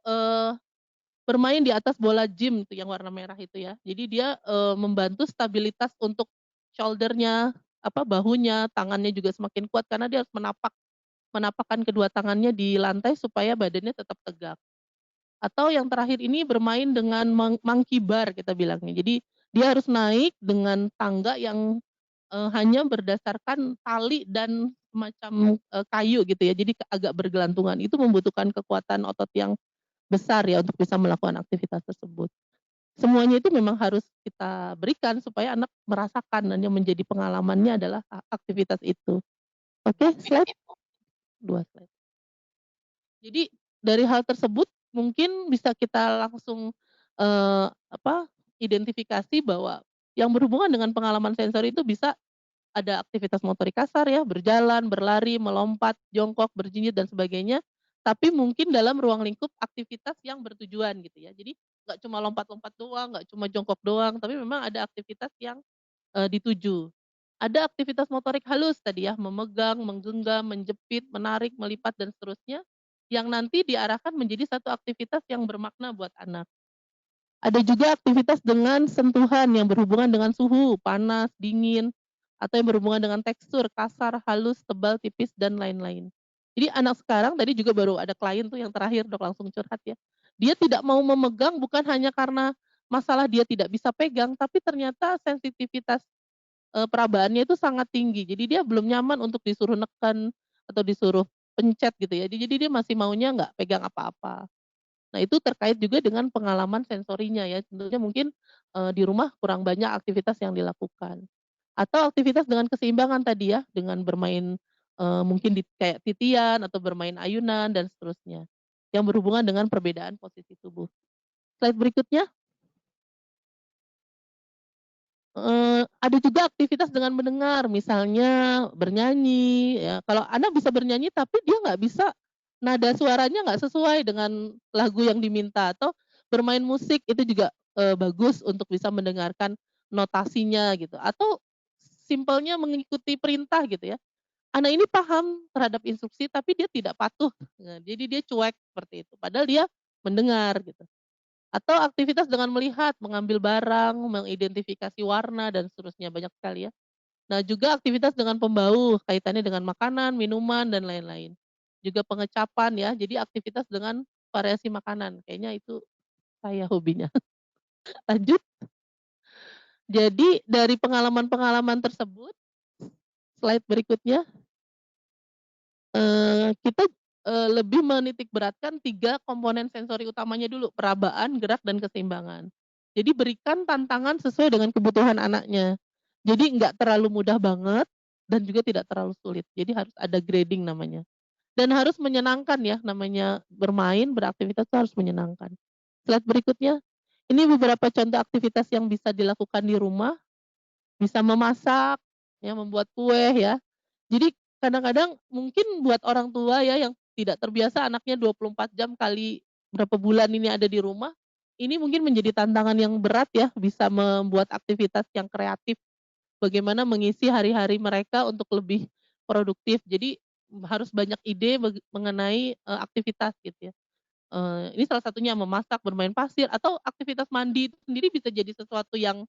bermain di atas bola gym tuh yang warna merah itu ya. Jadi dia membantu stabilitas untuk shoulder-nya, bahunya, tangannya juga semakin kuat karena dia harus menapakkan kedua tangannya di lantai supaya badannya tetap tegak. Atau yang terakhir ini bermain dengan monkey bar kita bilangnya. Jadi dia harus naik dengan tangga yang hanya berdasarkan tali dan semacam kayu gitu ya. Jadi agak bergelantungan. Itu membutuhkan kekuatan otot yang besar ya untuk bisa melakukan aktivitas tersebut. Semuanya itu memang harus kita berikan supaya anak merasakan dan yang menjadi pengalamannya adalah aktivitas itu. Oke, slide. 2 slide. Jadi dari hal tersebut mungkin bisa kita langsung identifikasi bahwa yang berhubungan dengan pengalaman sensori itu bisa ada aktivitas motorik kasar ya, berjalan, berlari, melompat, jongkok, berjinjit dan sebagainya. Tapi mungkin dalam ruang lingkup aktivitas yang bertujuan gitu ya. Jadi nggak cuma lompat-lompat doang, nggak cuma jongkok doang, tapi memang ada aktivitas yang dituju. Ada aktivitas motorik halus tadi ya, memegang, menggenggam, menjepit, menarik, melipat dan seterusnya yang nanti diarahkan menjadi satu aktivitas yang bermakna buat anak. Ada juga aktivitas dengan sentuhan yang berhubungan dengan suhu, panas, dingin, atau yang berhubungan dengan tekstur, kasar, halus, tebal, tipis, dan lain-lain. Jadi anak sekarang tadi juga baru ada klien tuh yang terakhir dok langsung curhat ya. Dia tidak mau memegang bukan hanya karena masalah dia tidak bisa pegang, tapi ternyata sensitivitas perabaannya itu sangat tinggi. Jadi dia belum nyaman untuk disuruh neken atau disuruh pencet gitu ya. Jadi dia masih maunya nggak pegang apa-apa. Nah itu terkait juga dengan pengalaman sensorinya ya. Tentunya mungkin di rumah kurang banyak aktivitas yang dilakukan. Atau aktivitas dengan keseimbangan tadi ya, dengan bermain mungkin kayak titian atau bermain ayunan dan seterusnya. Yang berhubungan dengan perbedaan posisi tubuh. Slide berikutnya. Ada juga aktivitas dengan mendengar, misalnya bernyanyi ya, kalau anak bisa bernyanyi tapi dia nggak bisa, nada suaranya nggak sesuai dengan lagu yang diminta atau bermain musik itu juga, bagus untuk bisa mendengarkan notasinya gitu atau simpelnya mengikuti perintah gitu ya. Anak ini paham terhadap instruksi tapi dia tidak patuh, nah jadi dia cuek seperti itu, padahal dia mendengar gitu. Atau aktivitas dengan melihat, mengambil barang, mengidentifikasi warna dan seterusnya, banyak sekali ya. Nah juga aktivitas dengan pembau, kaitannya dengan makanan, minuman, dan lain-lain. Juga pengecapan ya, jadi aktivitas dengan variasi makanan, kayaknya itu saya hobinya. Lanjut, jadi dari pengalaman-pengalaman tersebut, slide berikutnya, kita lebih menitik beratkan 3 komponen sensori utamanya dulu, perabaan, gerak, dan keseimbangan. Jadi berikan tantangan sesuai dengan kebutuhan anaknya. Jadi nggak terlalu mudah banget dan juga tidak terlalu sulit. Jadi harus ada grading namanya. Dan harus menyenangkan ya, namanya bermain, beraktivitas itu harus menyenangkan. Slide berikutnya, ini beberapa contoh aktivitas yang bisa dilakukan di rumah, bisa memasak, ya membuat kue ya. Jadi kadang-kadang mungkin buat orang tua ya yang tidak terbiasa anaknya 24 jam kali berapa bulan ini ada di rumah, ini mungkin menjadi tantangan yang berat ya, bisa membuat aktivitas yang kreatif, bagaimana mengisi hari-hari mereka untuk lebih produktif. Jadi harus banyak ide mengenai aktivitas gitu ya. Ini salah satunya memasak, bermain pasir, atau aktivitas mandi itu sendiri bisa jadi sesuatu yang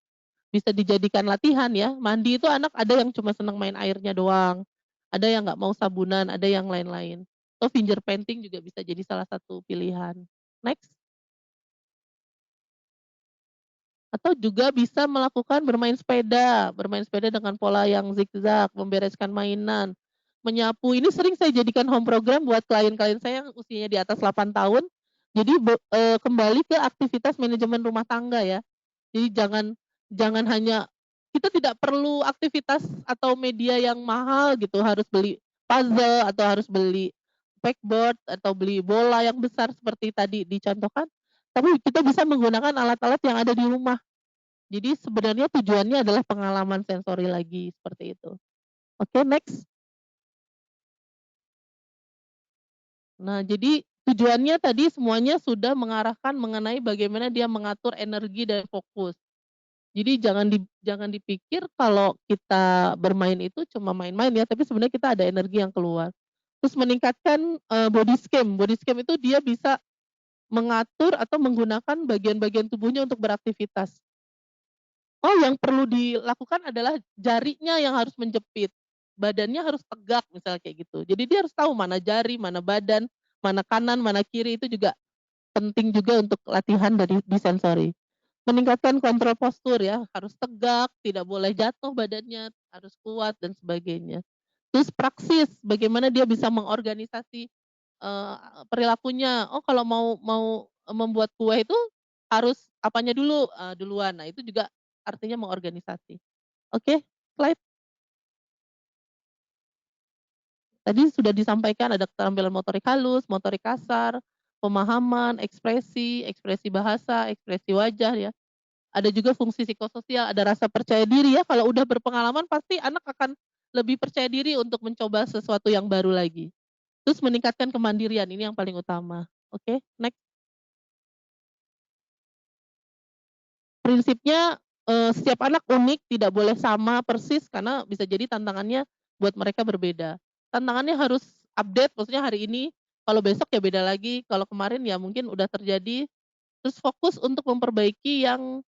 bisa dijadikan latihan ya. Mandi itu anak ada yang cuma senang main airnya doang, ada yang nggak mau sabunan, ada yang lain-lain. Atau finger painting juga bisa jadi salah satu pilihan. Next. Atau juga bisa melakukan bermain sepeda dengan pola yang zigzag, membereskan mainan, menyapu. Ini sering saya jadikan home program buat klien-klien saya yang usianya di atas 8 tahun. Jadi kembali ke aktivitas manajemen rumah tangga ya. Jadi jangan jangan hanya kita tidak perlu aktivitas atau media yang mahal gitu, harus beli puzzle atau harus beli pegboard atau beli bola yang besar seperti tadi dicontohkan, tapi kita bisa menggunakan alat-alat yang ada di rumah. Jadi sebenarnya tujuannya adalah pengalaman sensori lagi, seperti itu. Oke, next. Nah, jadi tujuannya tadi semuanya sudah mengarahkan mengenai bagaimana dia mengatur energi dan fokus. Jadi jangan dipikir kalau kita bermain itu cuma main-main ya, tapi sebenarnya kita ada energi yang keluar. Terus meningkatkan, body scan. Body scan itu dia bisa mengatur atau menggunakan bagian-bagian tubuhnya untuk beraktivitas. Oh, yang perlu dilakukan adalah jarinya yang harus menjepit, badannya harus tegak misalnya kayak gitu. Jadi dia harus tahu mana jari, mana badan, mana kanan, mana kiri, itu juga penting juga untuk latihan dari di sensori. Meningkatkan kontrol postur ya, harus tegak, tidak boleh jatuh badannya, harus kuat dan sebagainya. Terus praksis, bagaimana dia bisa mengorganisasi, perilakunya. Oh, kalau mau mau membuat kue itu harus apanya dulu, duluan. Nah, itu juga artinya mengorganisasi. Oke, slide. Tadi sudah disampaikan ada keterampilan motorik halus, motorik kasar, pemahaman, ekspresi bahasa, ekspresi wajah ya. Ada juga fungsi psikososial, ada rasa percaya diri ya, kalau udah berpengalaman pasti anak akan lebih percaya diri untuk mencoba sesuatu yang baru lagi. Terus meningkatkan kemandirian, ini yang paling utama. Oke, next. Prinsipnya, setiap anak unik, tidak boleh sama persis karena bisa jadi tantangannya buat mereka berbeda. Tantangannya harus update, maksudnya hari ini, kalau besok ya beda lagi, kalau kemarin ya mungkin udah terjadi, terus fokus untuk memperbaiki yang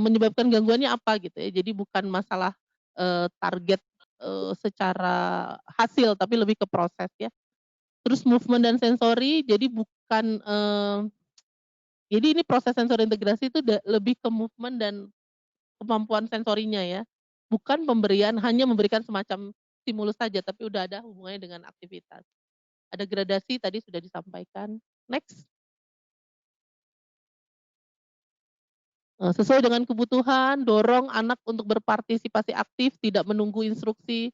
menyebabkan gangguannya apa gitu ya. Jadi bukan masalah, target, secara hasil, tapi lebih ke proses ya. Terus movement dan sensori, jadi bukan, jadi ini proses sensori integrasi itu lebih ke movement dan kemampuan sensorinya ya. Bukan hanya memberikan semacam stimulus saja, tapi udah ada hubungannya dengan aktivitas. Ada gradasi tadi sudah disampaikan. Next. Sesuai dengan kebutuhan, dorong anak untuk berpartisipasi aktif, tidak menunggu instruksi,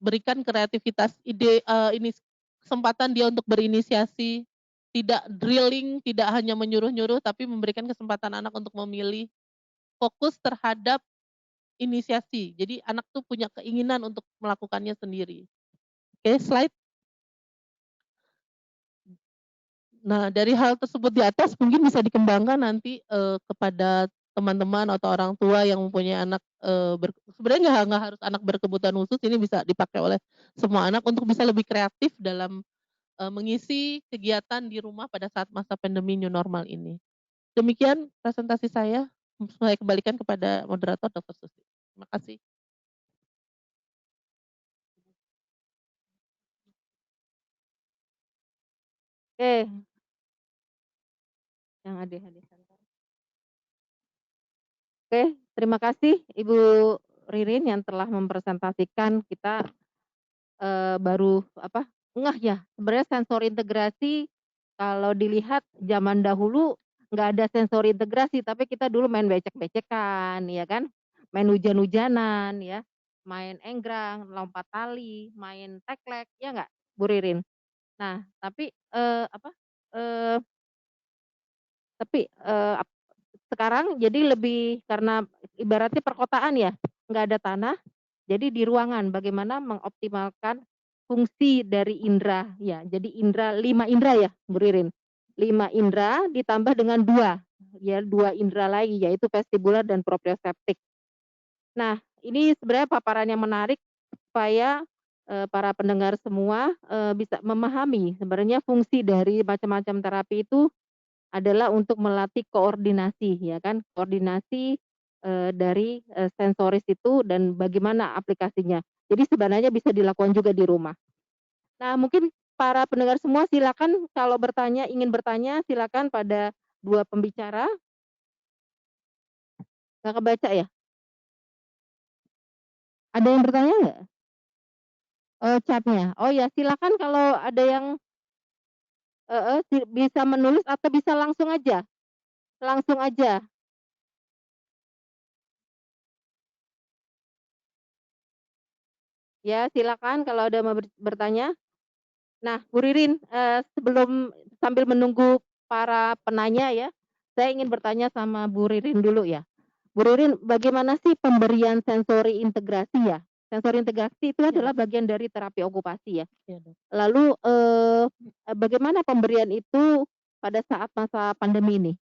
berikan kreativitas ide, ini kesempatan dia untuk berinisiasi, tidak drilling, tidak hanya menyuruh-nyuruh, tapi memberikan kesempatan anak untuk memilih, fokus terhadap inisiasi. Jadi anak tuh punya keinginan untuk melakukannya sendiri. Oke, slide. Nah, dari hal tersebut di atas mungkin bisa dikembangkan nanti, kepada teman-teman atau orang tua yang mempunyai anak, sebenarnya nggak harus anak berkebutuhan khusus, ini bisa dipakai oleh semua anak untuk bisa lebih kreatif dalam, mengisi kegiatan di rumah pada saat masa pandemi new normal ini. Demikian presentasi saya kembalikan kepada moderator Dr. Susi. Terima kasih. Oke. Yang adik-adik. Oke, terima kasih Ibu Ririn yang telah mempresentasikan kita baru ngeh ya, sebenarnya sensor integrasi kalau dilihat zaman dahulu nggak ada sensor integrasi, tapi kita dulu main becek-becekan ya kan, main hujan-hujanan ya, main enggrang, lompat tali, main teklek, ya nggak Bu Ririn? Nah, tapi eee, sekarang jadi lebih karena ibaratnya perkotaan ya, nggak ada tanah, jadi di ruangan bagaimana mengoptimalkan fungsi dari indera ya. Jadi 5 indera ya Bu Ririn. 5 indera ditambah dengan 2 ya, 2 indera lagi yaitu vestibular dan proprioseptik. Nah, ini sebenarnya paparan yang menarik supaya, para pendengar semua, bisa memahami sebenarnya fungsi dari macam-macam terapi itu adalah untuk melatih koordinasi ya kan, koordinasi dari sensoris itu dan bagaimana aplikasinya. Jadi sebenarnya bisa dilakukan juga di rumah. Nah, mungkin para pendengar semua silakan kalau ingin bertanya silakan pada dua pembicara. Nggak kebaca ya? Ada yang bertanya nggak? Oh, chatnya. Oh ya, silakan kalau ada yang bisa menulis atau bisa langsung aja. Langsung aja. Ya, silakan kalau ada mau bertanya. Nah, Bu Ririn, sambil menunggu para penanya ya, saya ingin bertanya sama Bu Ririn dulu ya. Bu Ririn, bagaimana sih pemberian sensori integrasi ya? Sensori integrasi itu adalah bagian dari terapi okupasi ya. Iya, Dok. Lalu bagaimana pemberian itu pada saat masa pandemi ini?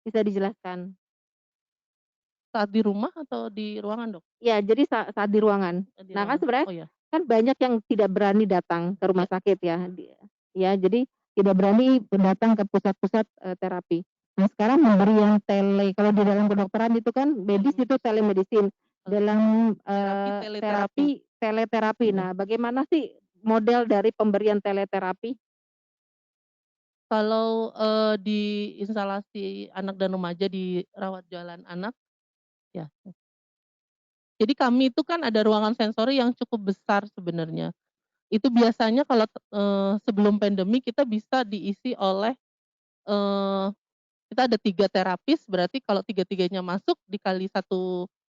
Bisa dijelaskan? Saat di rumah atau di ruangan, Dok? Ya, jadi saat di ruangan. Di Nah, kan ruangan. sebenarnya Oh ya. kan banyak yang tidak berani datang ke rumah Ya. sakit ya. Ya, jadi tidak berani datang ke pusat-pusat terapi. Nah, sekarang pemberian kalau di dalam kedokteran itu kan medis itu telemedicine. Dalam Terapi, teleterapi. Nah, bagaimana sih model dari pemberian teleterapi? Kalau di instalasi anak dan remaja di rawat jalan anak, ya. Jadi kami itu kan ada ruangan sensori yang cukup besar sebenarnya. Itu biasanya kalau sebelum pandemi kita bisa diisi oleh kita ada 3 terapis, berarti kalau 3-tiganya masuk dikali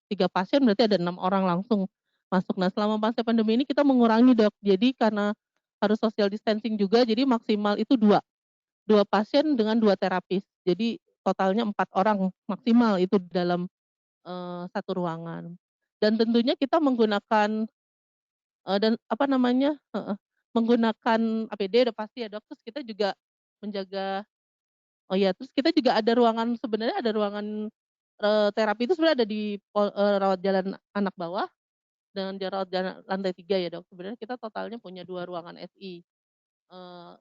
3 pasien berarti ada 6 orang langsung masuk. Nah, selama masa pandemi ini kita mengurangi, Dok. Jadi karena harus social distancing juga, jadi maksimal itu 2 pasien dengan 2 terapis. Jadi totalnya 4 orang maksimal itu dalam satu ruangan. Dan tentunya kita menggunakan, dan apa namanya menggunakan APD udah pasti ya, Dok. Terus kita juga menjaga. Oh iya, terus kita juga ada ruangan sebenarnya ada ruangan, terapi itu sebenarnya ada di rawat jalan anak bawah dan di rawat jalan lantai 3 ya, Dok. Sebenarnya kita totalnya punya 2 ruangan SI.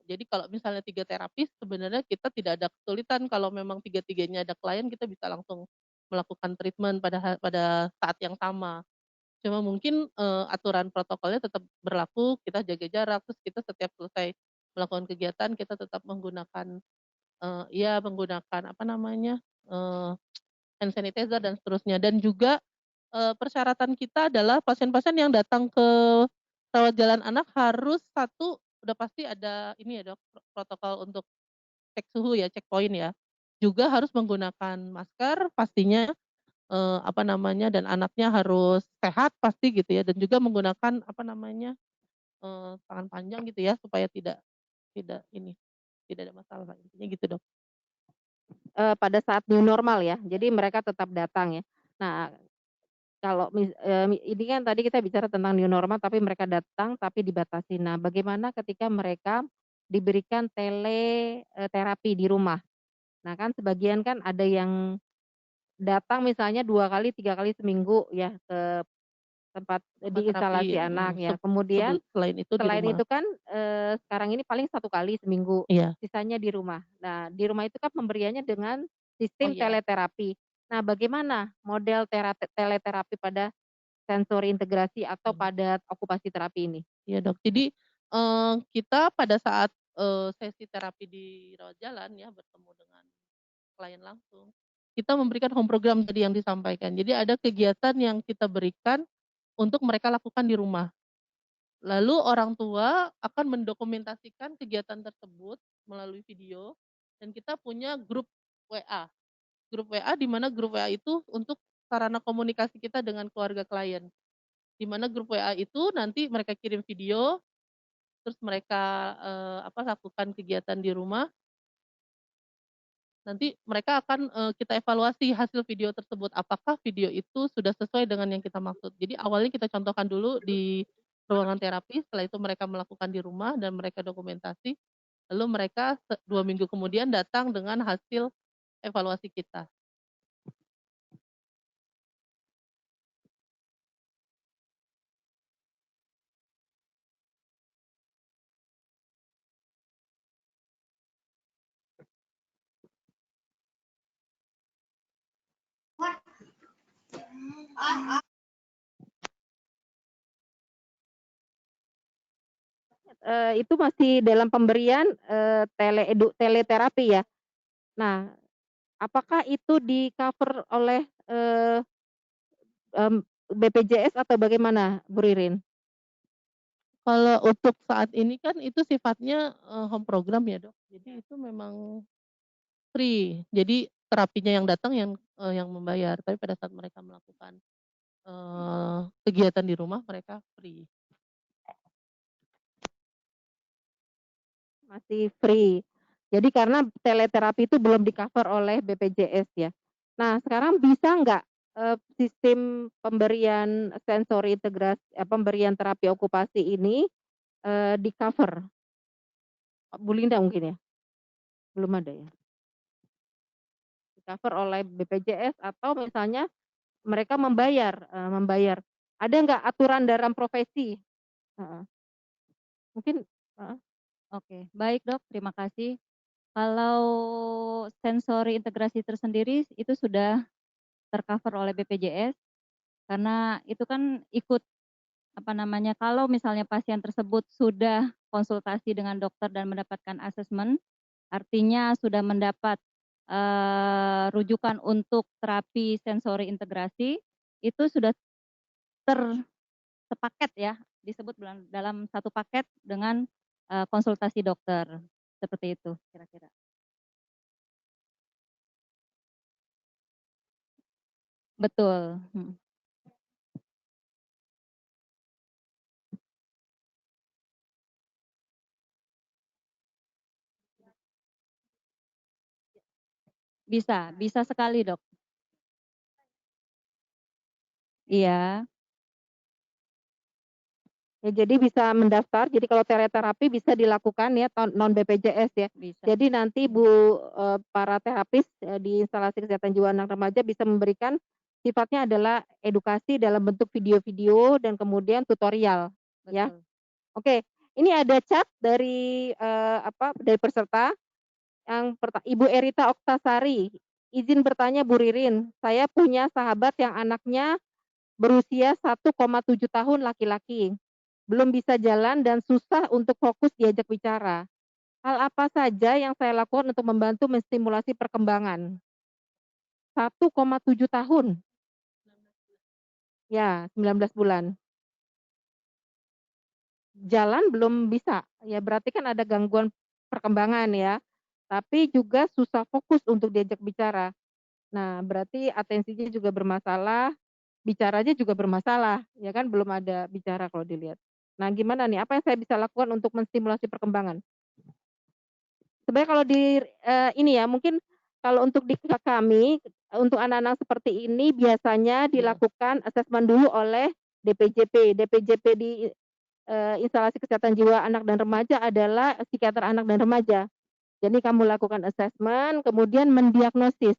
Jadi kalau misalnya 3 terapis sebenarnya kita tidak ada kesulitan kalau memang 3-tiganya ada klien kita bisa langsung melakukan treatment pada saat yang sama. Cuma mungkin, aturan protokolnya tetap berlaku, kita jaga jarak, terus kita setiap selesai melakukan kegiatan kita tetap menggunakan menggunakan apa namanya, eee, hand sanitizer dan seterusnya dan juga, persyaratan kita adalah pasien-pasien yang datang ke rawat jalan anak harus satu udah pasti ada ini ya, Dok, protokol untuk cek suhu ya, cek poin ya. Juga harus menggunakan masker pastinya, apa namanya, dan anaknya harus sehat pasti gitu ya dan juga menggunakan apa namanya, tangan panjang gitu ya supaya tidak ini, tidak ada masalah lah intinya gitu, Dok. Pada saat new normal ya, jadi mereka tetap datang ya. Nah, kalau ini kan tadi kita bicara tentang new normal tapi mereka datang tapi dibatasi. Nah, bagaimana ketika mereka diberikan terapi di rumah? Nah, kan sebagian kan ada yang datang misalnya 2 kali, 3 kali seminggu ya ke tempat Tempat di terapi, instalasi anak ya. Kemudian selain itu di selain rumah. itu kan, sekarang ini paling 1 kali seminggu, Iya. sisanya di rumah. Nah, di rumah itu kan pemberiannya dengan Oh sistem iya. teleterapi. Nah, bagaimana model teleterapi pada sensori integrasi atau Iya. pada okupasi terapi ini? Iya, Dok. Jadi, kita pada saat, sesi terapi di rawat jalan ya bertemu dengan klien langsung, kita memberikan home program tadi yang disampaikan. Jadi ada kegiatan yang kita berikan untuk mereka lakukan di rumah. Lalu orang tua akan mendokumentasikan kegiatan tersebut melalui video dan kita punya grup WA. Grup WA di mana grup WA itu untuk sarana komunikasi kita dengan keluarga klien. Di mana grup WA itu nanti mereka kirim video, terus mereka, lakukan kegiatan di rumah, nanti mereka akan, kita evaluasi hasil video tersebut, apakah video itu sudah sesuai dengan yang kita maksud. Jadi awalnya kita contohkan dulu di ruangan terapi, setelah itu mereka melakukan di rumah dan mereka dokumentasi, lalu mereka 2 minggu kemudian datang dengan hasil evaluasi kita. Itu masih dalam pemberian teleterapi ya. Nah, apakah itu di-cover oleh BPJS atau bagaimana, Bu Ririn? Kalau untuk saat ini kan itu sifatnya, home program ya, Dok. Jadi itu memang free. Jadi terapinya yang datang yang membayar, tapi pada saat mereka melakukan, kegiatan di rumah mereka free. Masih free. Jadi karena teleterapi itu belum di-cover oleh BPJS ya. Nah, sekarang bisa nggak, sistem pemberian sensori pemberian terapi okupasi ini, di-cover? Bu Linda mungkin ya? Belum ada ya? Di-cover oleh BPJS atau misalnya mereka membayar. Ada nggak aturan dalam profesi? Heeh. Mungkin heeh. Oke, baik Dok, terima kasih. Kalau sensori integrasi tersendiri itu sudah tercover oleh BPJS karena itu kan ikut kalau misalnya pasien tersebut sudah konsultasi dengan dokter dan mendapatkan asesmen, artinya sudah mendapat rujukan untuk terapi sensori integrasi, itu sudah sepaket ya, disebut dalam satu paket dengan konsultasi dokter. Seperti itu kira-kira. Betul. Bisa sekali Dok. Iya, Ya, jadi bisa mendaftar. Jadi kalau teleterapi bisa dilakukan ya non BPJS ya. bisa. Jadi nanti para terapis di instalasi kesehatan jiwa anak remaja bisa memberikan sifatnya adalah edukasi dalam bentuk video-video dan kemudian tutorial ya. Betul. Oke, ini ada chat dari dari peserta Ibu Erita Oktasari. Izin bertanya Bu Ririn, saya punya sahabat yang anaknya berusia 1,7 tahun laki-laki. Belum bisa jalan dan susah untuk fokus diajak bicara. Hal apa saja yang saya lakukan untuk membantu menstimulasi perkembangan? 1,7 tahun. Ya, 19 bulan. Jalan belum bisa. Ya, berarti kan ada gangguan perkembangan ya. Tapi juga susah fokus untuk diajak bicara. Nah, berarti atensinya juga bermasalah, bicaranya juga bermasalah, ya kan belum ada bicara kalau dilihat. Nah, gimana nih, apa yang saya bisa lakukan untuk menstimulasi perkembangan? Sebenarnya kalau ini ya, mungkin kalau untuk di kami, untuk anak-anak seperti ini biasanya dilakukan asesmen dulu oleh DPJP. DPJP di instalasi kesehatan jiwa anak dan remaja adalah psikiater anak dan remaja. Jadi kamu lakukan asesmen, kemudian mendiagnosis.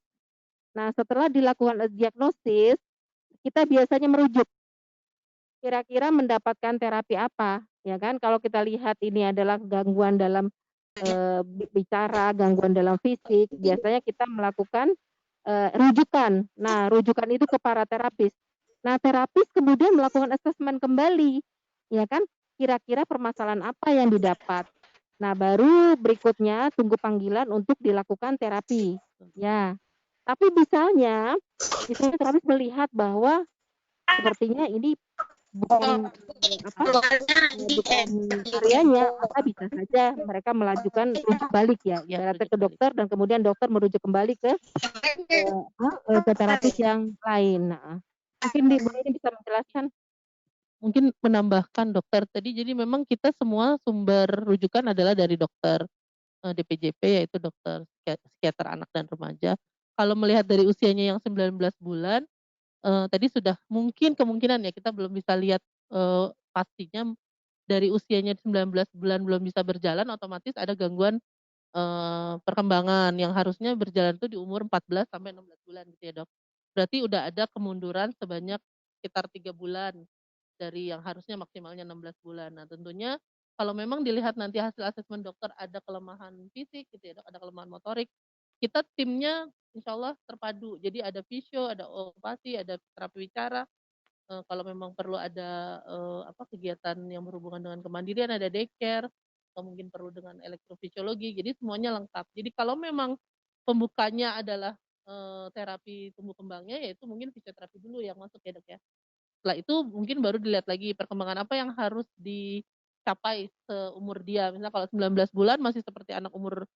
Nah, setelah dilakukan diagnosis, kita biasanya merujuk. Kira-kira mendapatkan terapi apa, ya kan? Kalau kita lihat ini adalah gangguan dalam bicara, gangguan dalam fisik, biasanya kita melakukan rujukan. Nah, rujukan itu ke para terapis. Nah, terapis kemudian melakukan asesmen kembali, ya kan? Kira-kira permasalahan apa yang didapat. Nah, baru berikutnya tunggu panggilan untuk dilakukan terapi. Ya. Tapi misalnya terapis melihat bahwa sepertinya ini bukan bukan areanya, maka bisa saja mereka melakukan rujuk balik ya, ibaratnya ke dokter dan kemudian dokter merujuk kembali ke terapis yang lain. Nah, mungkin Bu ini bisa menjelaskan. Mungkin menambahkan dokter tadi, jadi memang kita semua sumber rujukan adalah dari dokter, DPJP yaitu dokter psikiater anak dan remaja. Kalau melihat dari usianya yang 19 bulan, tadi sudah kemungkinan ya kita belum bisa lihat, pastinya dari usianya 19 bulan belum bisa berjalan otomatis ada gangguan, perkembangan yang harusnya berjalan itu di umur 14 sampai 16 bulan gitu ya, Dok. Berarti udah ada kemunduran sebanyak sekitar 3 bulan dari yang harusnya maksimalnya 16 bulan. Nah, tentunya kalau memang dilihat nanti hasil asesmen dokter ada kelemahan fisik gitu ya, Dok, ada kelemahan motorik, kita timnya insya Allah terpadu. Jadi ada visio, ada okupasi, ada terapi bicara. Kalau memang perlu ada kegiatan yang berhubungan dengan kemandirian, ada daycare, atau mungkin perlu dengan elektrofisiologi. Jadi semuanya lengkap. Jadi kalau memang pembukanya adalah terapi tumbuh kembangnya, yaitu mungkin fisioterapi dulu yang masuk ya dok ya. Setelah itu mungkin baru dilihat lagi perkembangan apa yang harus dicapai seumur dia. Misalnya kalau 19 bulan masih seperti anak umur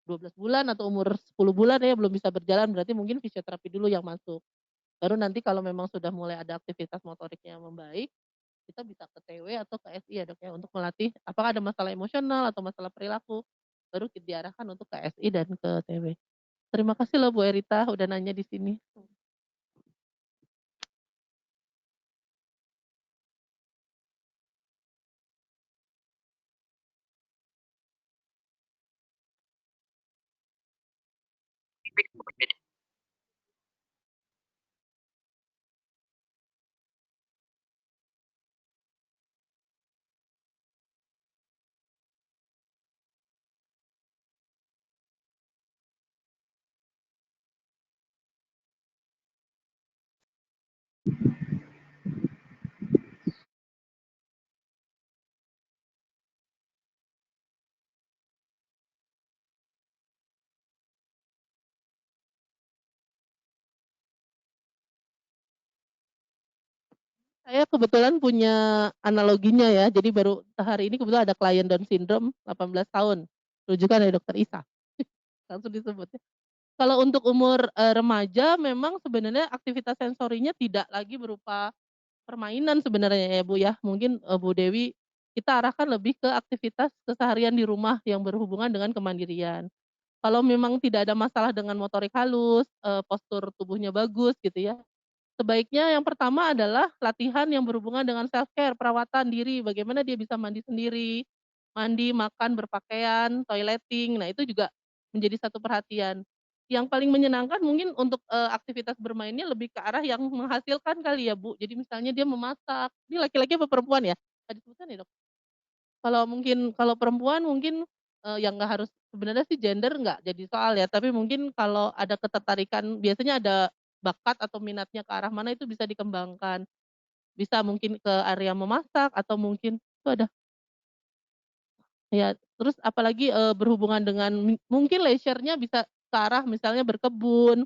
12 bulan atau umur 10 bulan ya belum bisa berjalan, berarti mungkin fisioterapi dulu yang masuk. Baru nanti kalau memang sudah mulai ada aktivitas motoriknya yang membaik, kita bisa ke TW atau ke SI ya dok ya untuk melatih apakah ada masalah emosional atau masalah perilaku, baru diarahkan untuk ke SI dan ke TW. Terima kasih loh Bu Erita udah nanya di sini. Saya kebetulan punya analoginya ya, jadi baru hari ini kebetulan ada klien Down syndrome 18 tahun, rujukan dari dokter Isa, langsung disebut ya. Kalau untuk umur remaja memang sebenarnya aktivitas sensorinya tidak lagi berupa permainan sebenarnya ya Bu ya, mungkin Bu Dewi kita arahkan lebih ke aktivitas keseharian di rumah yang berhubungan dengan kemandirian. Kalau memang tidak ada masalah dengan motorik halus, postur tubuhnya bagus gitu ya, sebaiknya yang pertama adalah latihan yang berhubungan dengan self care, perawatan diri, bagaimana dia bisa mandi sendiri, mandi, makan, berpakaian, toileting. Nah, itu juga menjadi satu perhatian. Yang paling menyenangkan mungkin untuk aktivitas bermainnya lebih ke arah yang menghasilkan kali ya, Bu. Jadi misalnya dia memasak. Ini laki-laki apa perempuan ya? Tadi disebutkan ya, Dok? Kalau mungkin kalau perempuan mungkin yang nggak harus sebenarnya sih gender nggak jadi soal ya, tapi mungkin kalau ada ketertarikan biasanya ada bakat atau minatnya ke arah mana itu bisa dikembangkan. Bisa mungkin ke area memasak atau mungkin itu ada ya, terus apalagi berhubungan dengan mungkin leisure-nya bisa ke arah misalnya berkebun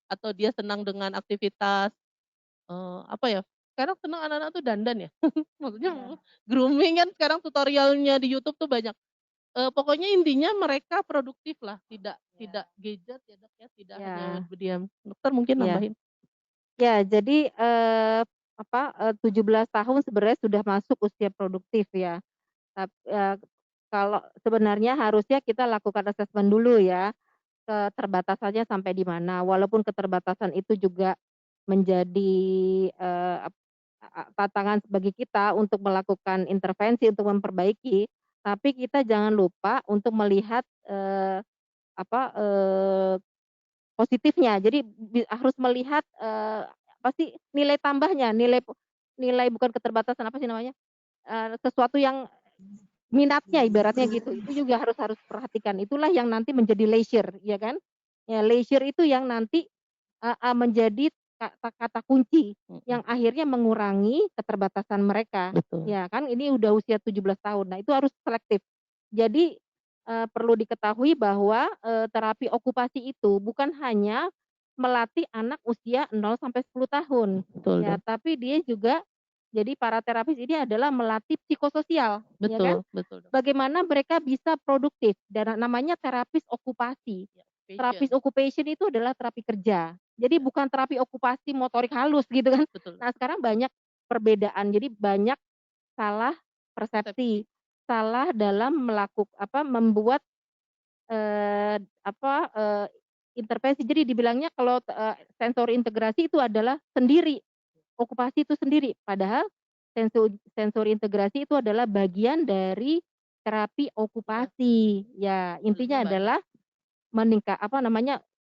atau dia senang dengan aktivitas, apa ya, sekarang senang anak-anak tuh dandan ya, maksudnya Iya. grooming kan sekarang tutorialnya di YouTube tuh banyak. Pokoknya intinya mereka produktif lah, tidak gadget ya Dok ya, tidak hanya Ya, berdiam. Dokter mungkin ya. nambahin? Ya, jadi 17 tahun sebenarnya sudah masuk usia produktif ya. Kalau sebenarnya harusnya kita lakukan asesmen dulu ya, keterbatasannya sampai di mana. Walaupun keterbatasan itu juga menjadi, eee, ap tantangan bagi kita untuk melakukan intervensi untuk memperbaiki, tapi kita jangan lupa untuk melihat, apa, eee positifnya. Jadi harus melihat, apa sih, nilai tambahnya, nilai bukan keterbatasan, apa sih namanya, sesuatu yang minatnya ibaratnya gitu, itu juga harus harus perhatikan. Itulah yang nanti menjadi leisure, ya kan? Ya leisure itu yang nanti, menjadi kata kata kunci yang akhirnya mengurangi keterbatasan mereka, Betul. ya kan ini udah usia 17 tahun. Nah itu harus selektif. Jadi, perlu diketahui bahwa, terapi okupasi itu bukan hanya melatih anak usia 0 sampai 10 tahun, Betul ya Dok. tapi dia juga jadi para terapis ini adalah melatih psikososial, ya kan? Betul betul Dok. Bagaimana mereka bisa produktif dan namanya terapis okupasi. Ya, Terapis passion. occupation itu adalah terapi kerja. Jadi bukan terapi okupasi motorik halus gitu kan. Betul. Nah sekarang banyak perbedaan, jadi banyak salah persepsi, salah dalam membuat, intervensi. Jadi dibilangnya kalau, sensori integrasi itu adalah sendiri, okupasi itu sendiri, padahal sensori integrasi itu adalah bagian dari terapi okupasi. Ya, intinya Solusinya banyak. adalah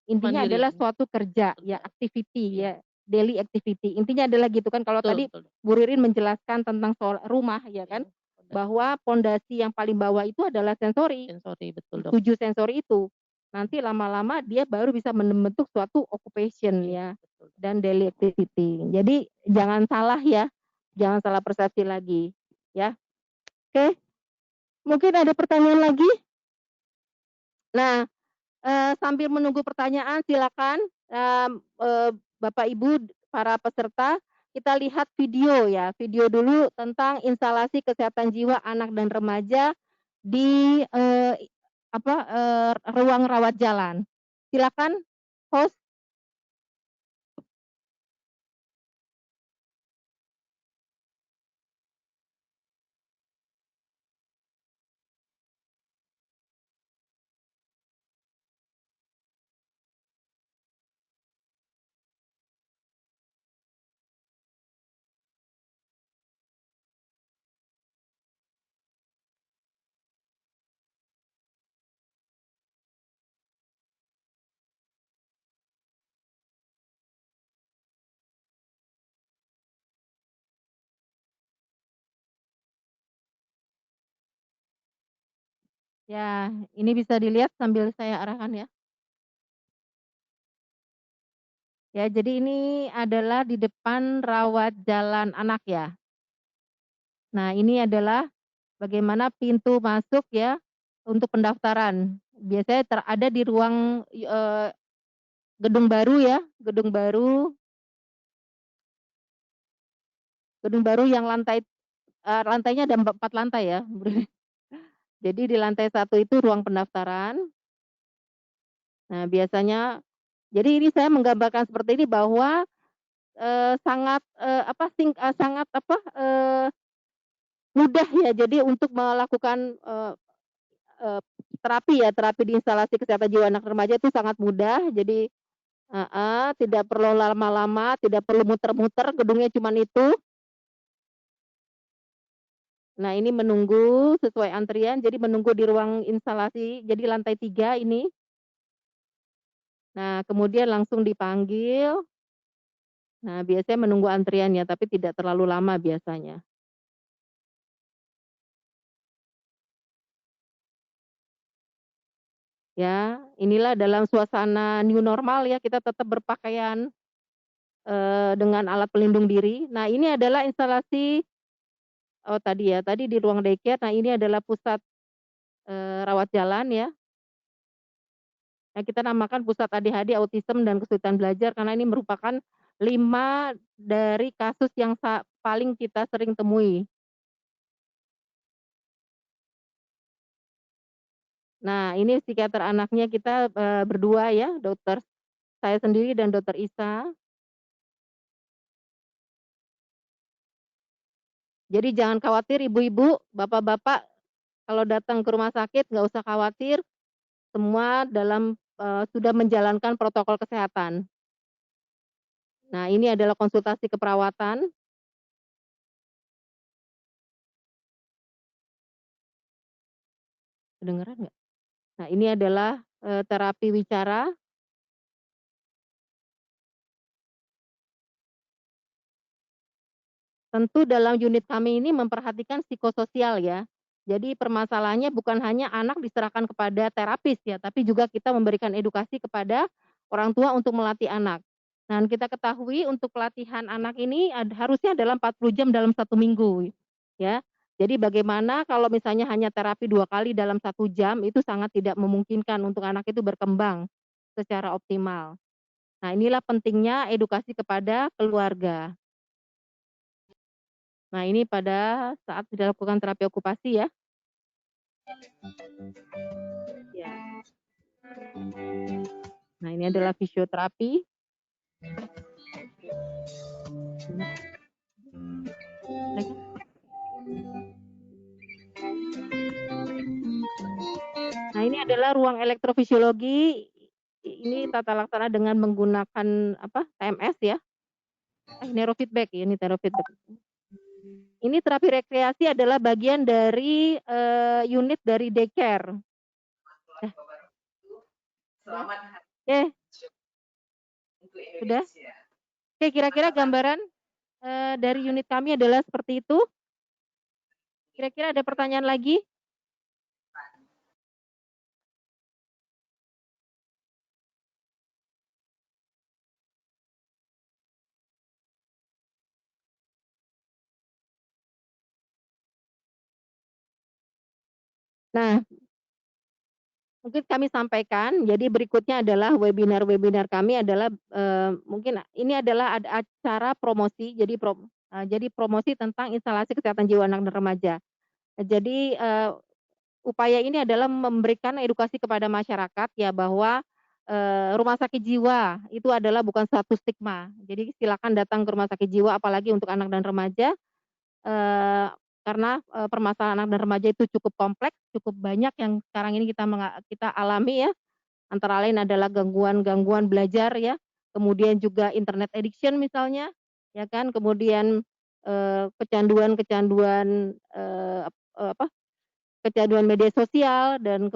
intinya Mandiri. adalah suatu kerja, ya Kerja. activity, Iya. ya daily activity. Intinya adalah gitu kan, kalau Betul tadi betul. Bu Ririn menjelaskan tentang soal rumah ya kan, Iya. bahwa pondasi yang paling bawah itu adalah sensori, Sensori, betul Dok. 7 sensori itu. Nanti lama-lama dia baru bisa membentuk suatu occupation ya dan daily activity. Jadi jangan salah ya, jangan salah persepsi lagi ya. Oke, mungkin ada pertanyaan lagi. Nah, sambil menunggu pertanyaan silakan Bapak Ibu para peserta kita lihat video ya, video dulu tentang instalasi kesehatan jiwa anak dan remaja di ruang rawat jalan. Silakan host. Ya, ini bisa dilihat sambil saya arahkan ya. Ya, jadi ini adalah di depan rawat jalan anak ya. Nah, ini adalah bagaimana pintu masuk ya untuk pendaftaran. Biasanya ada di ruang gedung baru ya, gedung baru yang lantainya ada 4 lantai ya. Jadi di lantai 1 itu ruang pendaftaran. Nah, biasanya jadi ini saya menggambarkan seperti ini bahwa sangat mudah ya. Jadi untuk melakukan terapi ya, terapi di instalasi kesehatan jiwa anak remaja itu sangat mudah. Jadi tidak perlu lama-lama, tidak perlu muter-muter, gedungnya cuma itu. Nah, ini menunggu sesuai antrian, jadi menunggu di ruang instalasi, jadi lantai 3 ini. Nah, kemudian langsung dipanggil. Nah, biasanya menunggu antriannya, tapi tidak terlalu lama biasanya. Ya, inilah dalam suasana new normal ya, kita tetap berpakaian dengan alat pelindung diri. Nah, ini adalah instalasi tadi di ruang daycare. Nah, ini adalah pusat rawat jalan ya. Nah, kita namakan pusat ADHD, autism dan kesulitan belajar karena ini merupakan 5 dari kasus yang paling kita sering temui. Nah, ini psikiater anaknya kita berdua ya, dokter saya sendiri dan dokter Isa. Jadi jangan khawatir ibu-ibu, bapak-bapak kalau datang ke rumah sakit nggak usah khawatir, semua sudah menjalankan protokol kesehatan. Nah, ini adalah konsultasi keperawatan. Kedengeran nggak? Nah, ini adalah terapi wicara. Tentu dalam unit kami ini memperhatikan psikososial ya. Jadi permasalahannya bukan hanya anak diserahkan kepada terapis ya, tapi juga kita memberikan edukasi kepada orang tua untuk melatih anak. Dan kita ketahui untuk pelatihan anak ini harusnya dalam 40 jam dalam 1 minggu ya. Jadi bagaimana kalau misalnya hanya terapi 2 kali dalam 1 jam itu sangat tidak memungkinkan untuk anak itu berkembang secara optimal. Nah, inilah pentingnya edukasi kepada keluarga. Nah, ini pada saat dilakukan terapi okupasi ya. Ya. Nah, ini adalah fisioterapi. Nah, ini adalah ruang elektrofisiologi. Ini tata laksana dengan menggunakan TMS ya. Neurofeedback ya, ini neurofeedback. Ini terapi rekreasi adalah bagian dari unit dari daycare. Selamat Oke. Sudah? Oke, kira-kira gambaran dari unit kami adalah seperti itu. Kira-kira ada pertanyaan lagi? Nah, mungkin kami sampaikan, jadi berikutnya adalah webinar-webinar kami adalah, mungkin ini adalah ada acara promosi, jadi promosi tentang instalasi kesehatan jiwa anak dan remaja. Jadi, upaya ini adalah memberikan edukasi kepada masyarakat ya bahwa, rumah sakit jiwa itu adalah bukan suatu stigma. Jadi silakan datang ke rumah sakit jiwa apalagi untuk anak dan remaja, eee, karena, permasalahan anak dan remaja itu cukup kompleks, cukup banyak yang sekarang ini kita alami ya, antara lain adalah gangguan-gangguan belajar ya, kemudian juga internet addiction misalnya, ya kan, kemudian, kecanduan-kecanduan, apa, kecanduan media sosial dan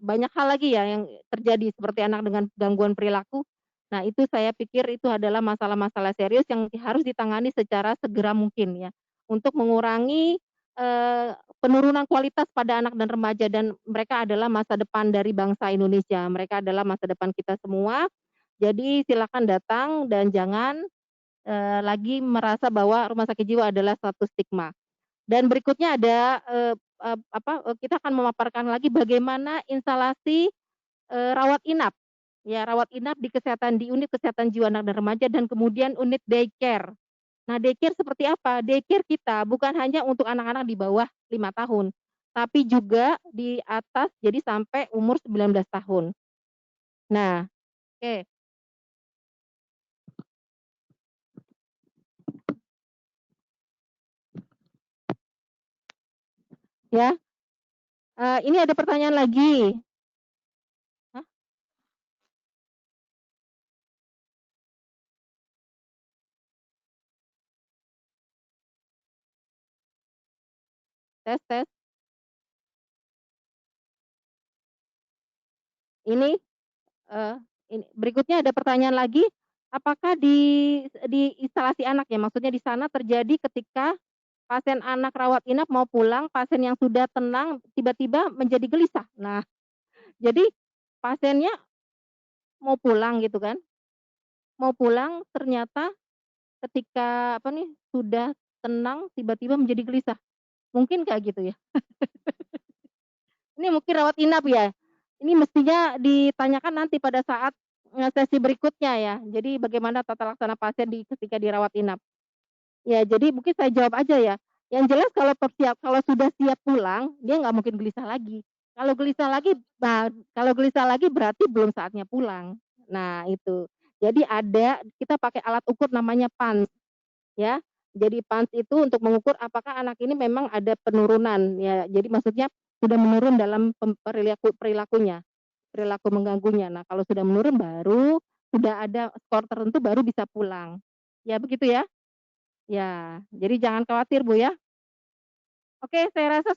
banyak hal lagi ya yang terjadi seperti anak dengan gangguan perilaku. Nah, itu saya pikir itu adalah masalah-masalah serius yang harus ditangani secara segera mungkin ya, untuk mengurangi, penurunan kualitas pada anak dan remaja dan mereka adalah masa depan dari bangsa Indonesia, mereka adalah masa depan kita semua. Jadi silakan datang dan jangan, lagi merasa bahwa rumah sakit jiwa adalah suatu stigma. Dan berikutnya ada, kita akan memaparkan lagi bagaimana instalasi, rawat inap, ya rawat inap di unit kesehatan jiwa anak dan remaja dan kemudian unit daycare. Nah, daycare seperti apa? Daycare kita bukan hanya untuk anak-anak di bawah 5 tahun, tapi juga di atas jadi sampai umur 19 tahun. Nah, oke, ya, ini ada pertanyaan lagi. Hah? Tes tes. Ini berikutnya ada pertanyaan lagi, apakah di instalasi anak ya, maksudnya di sana terjadi ketika pasien anak rawat inap mau pulang, pasien yang sudah tenang tiba-tiba menjadi gelisah. Nah, jadi pasiennya mau pulang gitu kan, mau pulang ternyata ketika apa nih, sudah tenang tiba-tiba menjadi gelisah. Mungkin kayak gitu ya? Ini mungkin rawat inap ya? Ini mestinya ditanyakan nanti pada saat, sesi berikutnya ya. Jadi bagaimana tata laksana pasien ketika dirawat inap. Ya jadi mungkin saya jawab aja ya. Yang jelas kalau sudah siap pulang, dia nggak mungkin gelisah lagi. Kalau gelisah lagi, kalau gelisah lagi berarti belum saatnya pulang. Nah itu. Jadi kita pakai alat ukur namanya PANS ya. Jadi PANS itu untuk mengukur apakah anak ini memang ada penurunan ya. Jadi maksudnya sudah menurun dalam perilakunya, perilaku mengganggunya. Nah kalau sudah menurun baru sudah ada skor tertentu baru bisa pulang. Ya begitu ya? Ya, jadi jangan khawatir Bu ya. Oke, saya rasa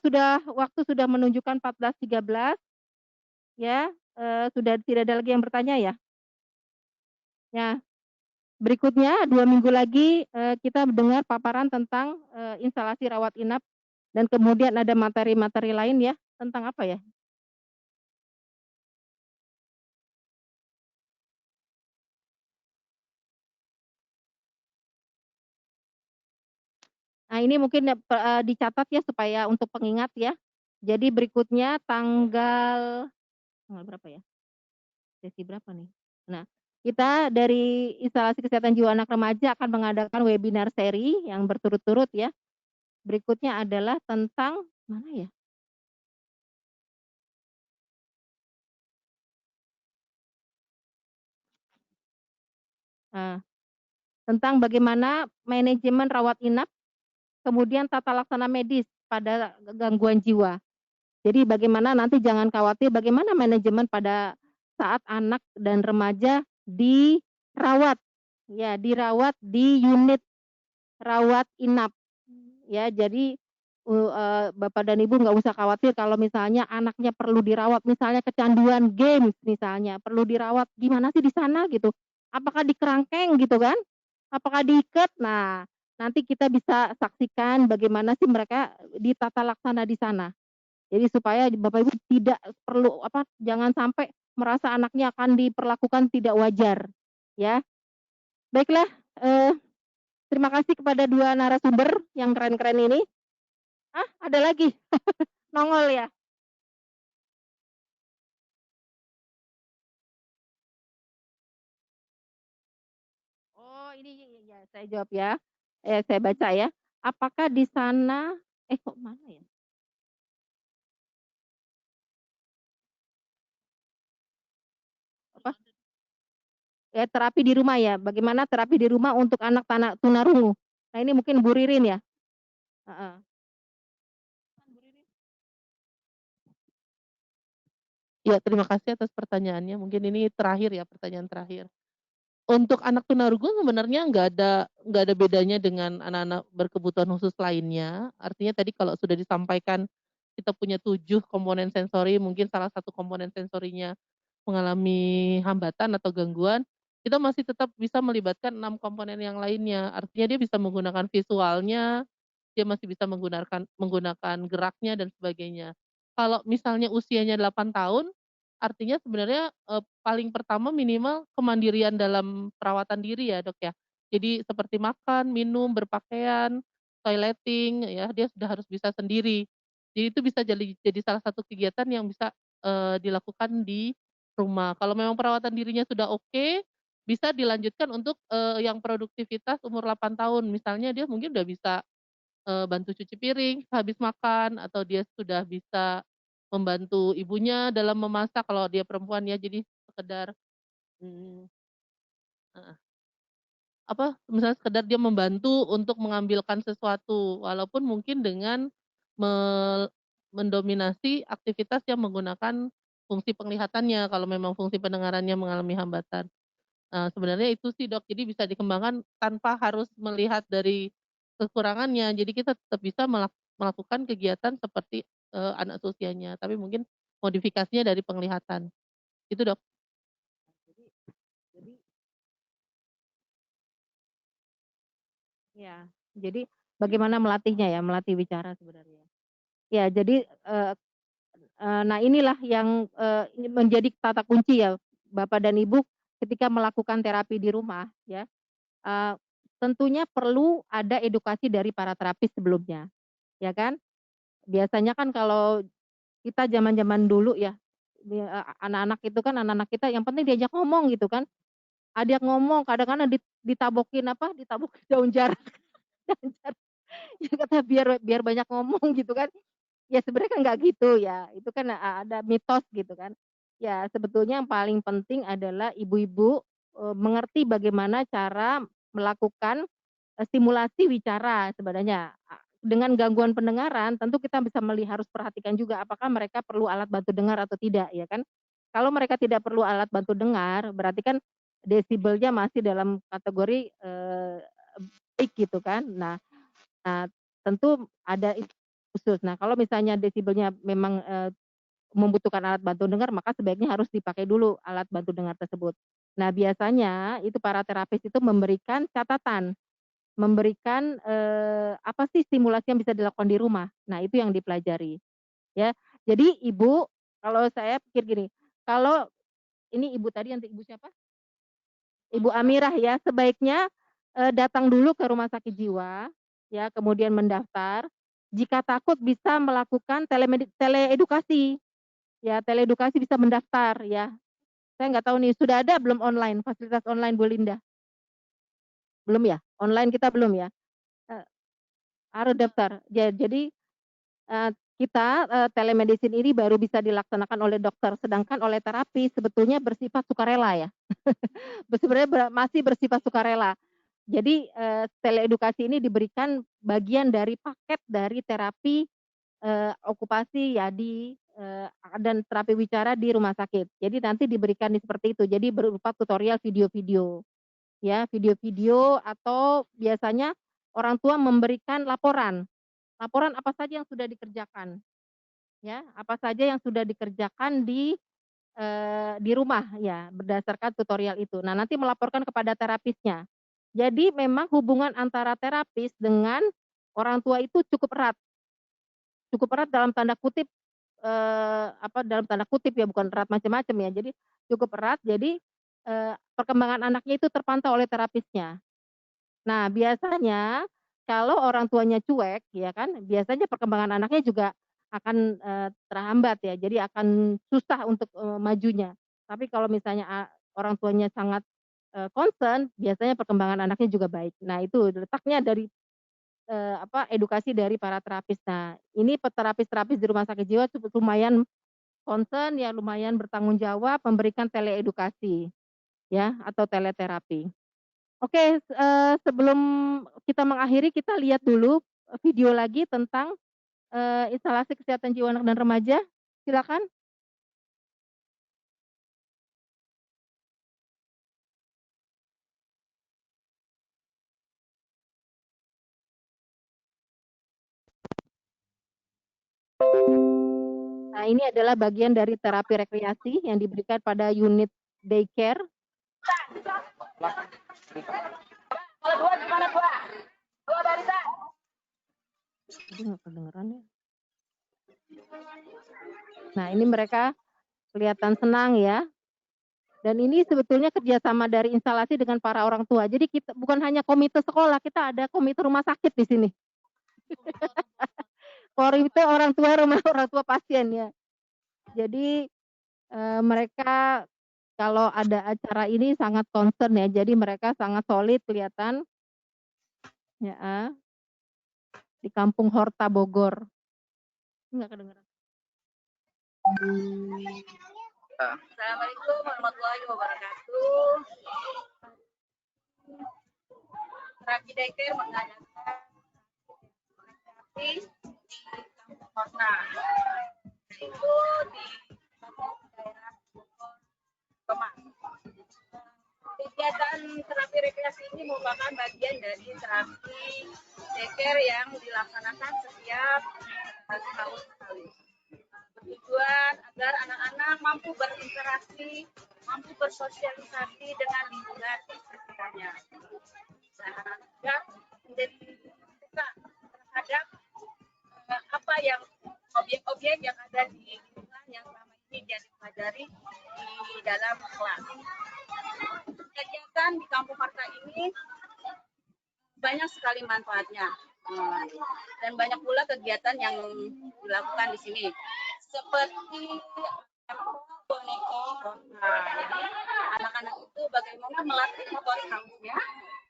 waktu sudah menunjukkan 14.13 ya, sudah tidak ada lagi yang bertanya ya? Ya, berikutnya 2 minggu lagi, kita mendengar paparan tentang, instalasi rawat inap dan kemudian ada materi-materi lain ya, tentang apa ya? Nah ini mungkin dicatat ya supaya untuk pengingat ya. Jadi berikutnya tanggal berapa ya? Sesi berapa nih? Nah, kita dari instalasi kesehatan jiwa anak remaja akan mengadakan webinar seri yang berturut-turut ya. Berikutnya adalah tentang mana ya? Nah, tentang bagaimana manajemen rawat inap, kemudian tata laksana medis pada gangguan jiwa. Jadi bagaimana nanti jangan khawatir bagaimana manajemen pada saat anak dan remaja dirawat, ya dirawat di unit rawat inap. Ya, jadi, Bapak dan Ibu nggak usah khawatir kalau misalnya anaknya perlu dirawat, misalnya kecanduan games misalnya, perlu dirawat, gimana sih di sana gitu? Apakah di kerangkeng gitu kan? Apakah diikat? Nah, nanti kita bisa saksikan bagaimana sih mereka ditata laksana di sana. Jadi supaya Bapak Ibu tidak perlu jangan sampai merasa anaknya akan diperlakukan tidak wajar, ya. Baiklah, eee, terima kasih kepada 2 narasumber yang keren-keren ini. Ah, ada lagi? Nongol ya? ini ya saya jawab ya. Saya baca ya. Apakah di sana kok mana ya? Apa? Ya terapi di rumah ya. Bagaimana terapi di rumah untuk anak tunarungu? Nah, ini mungkin Bu Ririn ya. Heeh. Ya, terima kasih atas pertanyaannya. Mungkin ini terakhir ya, pertanyaan terakhir. Untuk anak tunarungu sebenarnya nggak ada bedanya dengan anak-anak berkebutuhan khusus lainnya. Artinya tadi kalau sudah disampaikan kita punya 7 komponen sensori, mungkin salah satu komponen sensorinya mengalami hambatan atau gangguan, kita masih tetap bisa melibatkan 6 komponen yang lainnya. Artinya dia bisa menggunakan visualnya, dia masih bisa menggunakan geraknya dan sebagainya. Kalau misalnya usianya 8 tahun, artinya sebenarnya, paling pertama minimal kemandirian dalam perawatan diri ya, Dok, ya. Jadi seperti makan, minum, berpakaian, toileting ya, dia sudah harus bisa sendiri. Jadi itu bisa jadi salah satu kegiatan yang bisa, dilakukan di rumah. Kalau memang perawatan dirinya sudah oke, bisa dilanjutkan untuk, yang produktivitas umur 8 tahun. Misalnya dia mungkin udah bisa bantu cuci piring habis makan, atau dia sudah bisa membantu ibunya dalam memasak kalau dia perempuan ya, jadi sekedar mmm, heeh, misalnya sekedar dia membantu untuk mengambilkan sesuatu, walaupun mungkin dengan mel mendominasi aktivitas yang menggunakan fungsi penglihatannya, kalau memang fungsi pendengarannya mengalami hambatan. Sebenarnya itu sih, Dok, jadi bisa dikembangkan tanpa harus melihat dari kekurangannya. Jadi kita tetap bisa melakukan kegiatan seperti, anak seusianya, tapi mungkin modifikasinya dari penglihatan. Itu, Dok. Jadi ya, jadi bagaimana melatihnya ya, melatih bicara sebenarnya. Ya, jadi, nah inilah yang, ini menjadi kata kunci ya, Bapak dan Ibu ketika melakukan terapi di rumah ya, eee, tentunya perlu ada edukasi dari para terapis sebelumnya, ya kan? Biasanya kan kalau kita zaman-zaman dulu ya, anak-anak itu kan anak-anak kita yang penting diajak ngomong gitu kan, ada yang ngomong kadang-kadang ditabokin apa, ditabokin daun jarak daun jarak, ya kata biar biar banyak ngomong gitu kan. Ya sebenarnya kan nggak gitu ya, itu kan, ada mitos gitu kan. Ya sebetulnya yang paling penting adalah ibu-ibu, mengerti bagaimana cara melakukan, stimulasi bicara sebenarnya. Dengan gangguan pendengaran tentu kita bisa harus perhatikan juga apakah mereka perlu alat bantu dengar atau tidak ya kan. Kalau mereka tidak perlu alat bantu dengar berarti kan desibelnya masih dalam kategori, baik gitu kan. Nah, tentu ada khusus. Nah, kalau misalnya desibelnya memang, membutuhkan alat bantu dengar, maka sebaiknya harus dipakai dulu alat bantu dengar tersebut. Nah, biasanya itu para terapis itu memberikan catatan, memberikan, apa sih stimulasi yang bisa dilakukan di rumah. Nah, itu yang dipelajari, ya. Jadi Ibu, kalau saya pikir gini, kalau ini Ibu tadi yang Ibu siapa? Ibu Amirah ya, sebaiknya, datang dulu ke rumah sakit jiwa, ya, kemudian mendaftar. Jika takut bisa melakukan teleedukasi, ya, teleedukasi bisa mendaftar ya. Saya nggak tahu nih sudah ada belum online, fasilitas online Bu Linda? Belum ya? Online kita belum ya? Eee, harus daftar. Jadi, kita, telemedicine ini baru bisa dilaksanakan oleh dokter, sedangkan oleh terapi sebetulnya bersifat sukarela ya. Sebenarnya masih bersifat sukarela. Jadi, teleedukasi ini diberikan bagian dari paket dari terapi, okupasi yadi, dan terapi bicara di rumah sakit. Jadi nanti diberikan seperti itu, jadi berupa tutorial video-video, ya, video-video atau biasanya orang tua memberikan laporan, laporan apa saja yang sudah dikerjakan, ya, apa saja yang sudah dikerjakan di rumah ya, berdasarkan tutorial itu. Nah, nanti melaporkan kepada terapisnya. Jadi memang hubungan antara terapis dengan orang tua itu cukup erat dalam tanda kutip, apa, dalam tanda kutip ya, bukan erat macam-macam ya. Jadi cukup erat, jadi, perkembangan anaknya itu terpantau oleh terapisnya. Nah, biasanya kalau orang tuanya cuek ya kan, biasanya perkembangan anaknya juga akan, terhambat ya, jadi akan susah untuk, majunya. Tapi kalau misalnya orang tuanya sangat concern, biasanya perkembangan anaknya juga baik. Nah, itu letaknya dari edukasi dari para terapis. Nah, ini terapis-terapis di rumah sakit jiwa cukup lumayan concern ya, lumayan bertanggung jawab memberikan teleedukasi ya atau teleterapi. Oke, sebelum kita mengakhiri kita lihat dulu video lagi tentang instalasi kesehatan jiwa anak dan remaja. Silakan. Nah, ini adalah bagian dari terapi rekreasi yang diberikan pada unit daycare. Aduh, nggak kedengeran ya. Nah, ini mereka kelihatan senang ya. Dan ini sebetulnya kerjasama dari instalasi dengan para orang tua. Jadi kita bukan hanya komite sekolah, kita ada komite rumah sakit di sini. Komite orang tua pasien ya. Jadi mereka kalau ada acara ini sangat concern ya. Jadi mereka sangat solid kelihatan ya di Kampung Horta Bogor. Enggak kedengeran. Assalamualaikum warahmatullahi wabarakatuh. Terapi daycare mengadakan terapi di Kampung Horta, itu di daerah Bogor, Kemang. Kegiatan terapi rekreasi ini merupakan bagian dari terapi daycare yang dilaksanakan setiap tahun sekali. Bertujuan agar anak-anak mampu berinteraksi, mampu bersosialisasi dengan lingkungan sekitarnya. Dan menjadi peka terhadap apa yang objek-objek yang ada di lingkungan yang selama ini dia dipelajari di dalam kelas. Kegiatan di Kampung Horta ini banyak sekali manfaatnya. Dan banyak pula kegiatan yang dilakukan di sini. Seperti boneka. Nah, jadi anak-anak itu bagaimana melatih motorik halusnya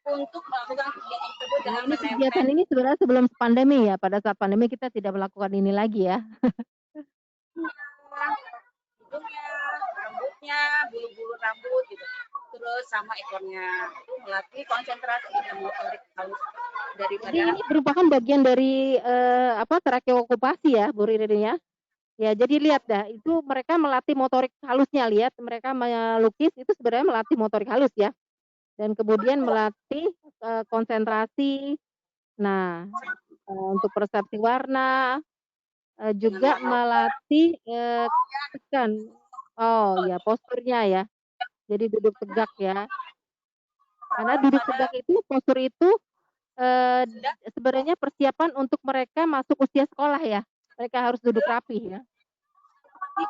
untuk melakukan kegiatan tersebut dengan Ini kegiatan ini sebenarnya sebelum pandemi ya. Pada saat pandemi kita tidak melakukan ini lagi ya. hidungnya, rambutnya, bulu-bulu rambut gitu. Terus sama ekornya. Itu melatih konsentrasi dan motorik halus daripada. Jadi ini merupakan bagian dari terapi okupasi ya, Bu Ririn ya. Ya, jadi lihat dah, itu mereka melatih motorik halusnya, lihat mereka melukis itu sebenarnya melatih motorik halus ya. Dan kemudian melatih konsentrasi. Nah, untuk persepsi warna juga melatih tekan. Oh, ya posturnya ya. Jadi duduk tegak ya. Karena duduk tegak itu postur itu sebenarnya persiapan untuk mereka masuk usia sekolah ya. Mereka harus duduk rapi ya.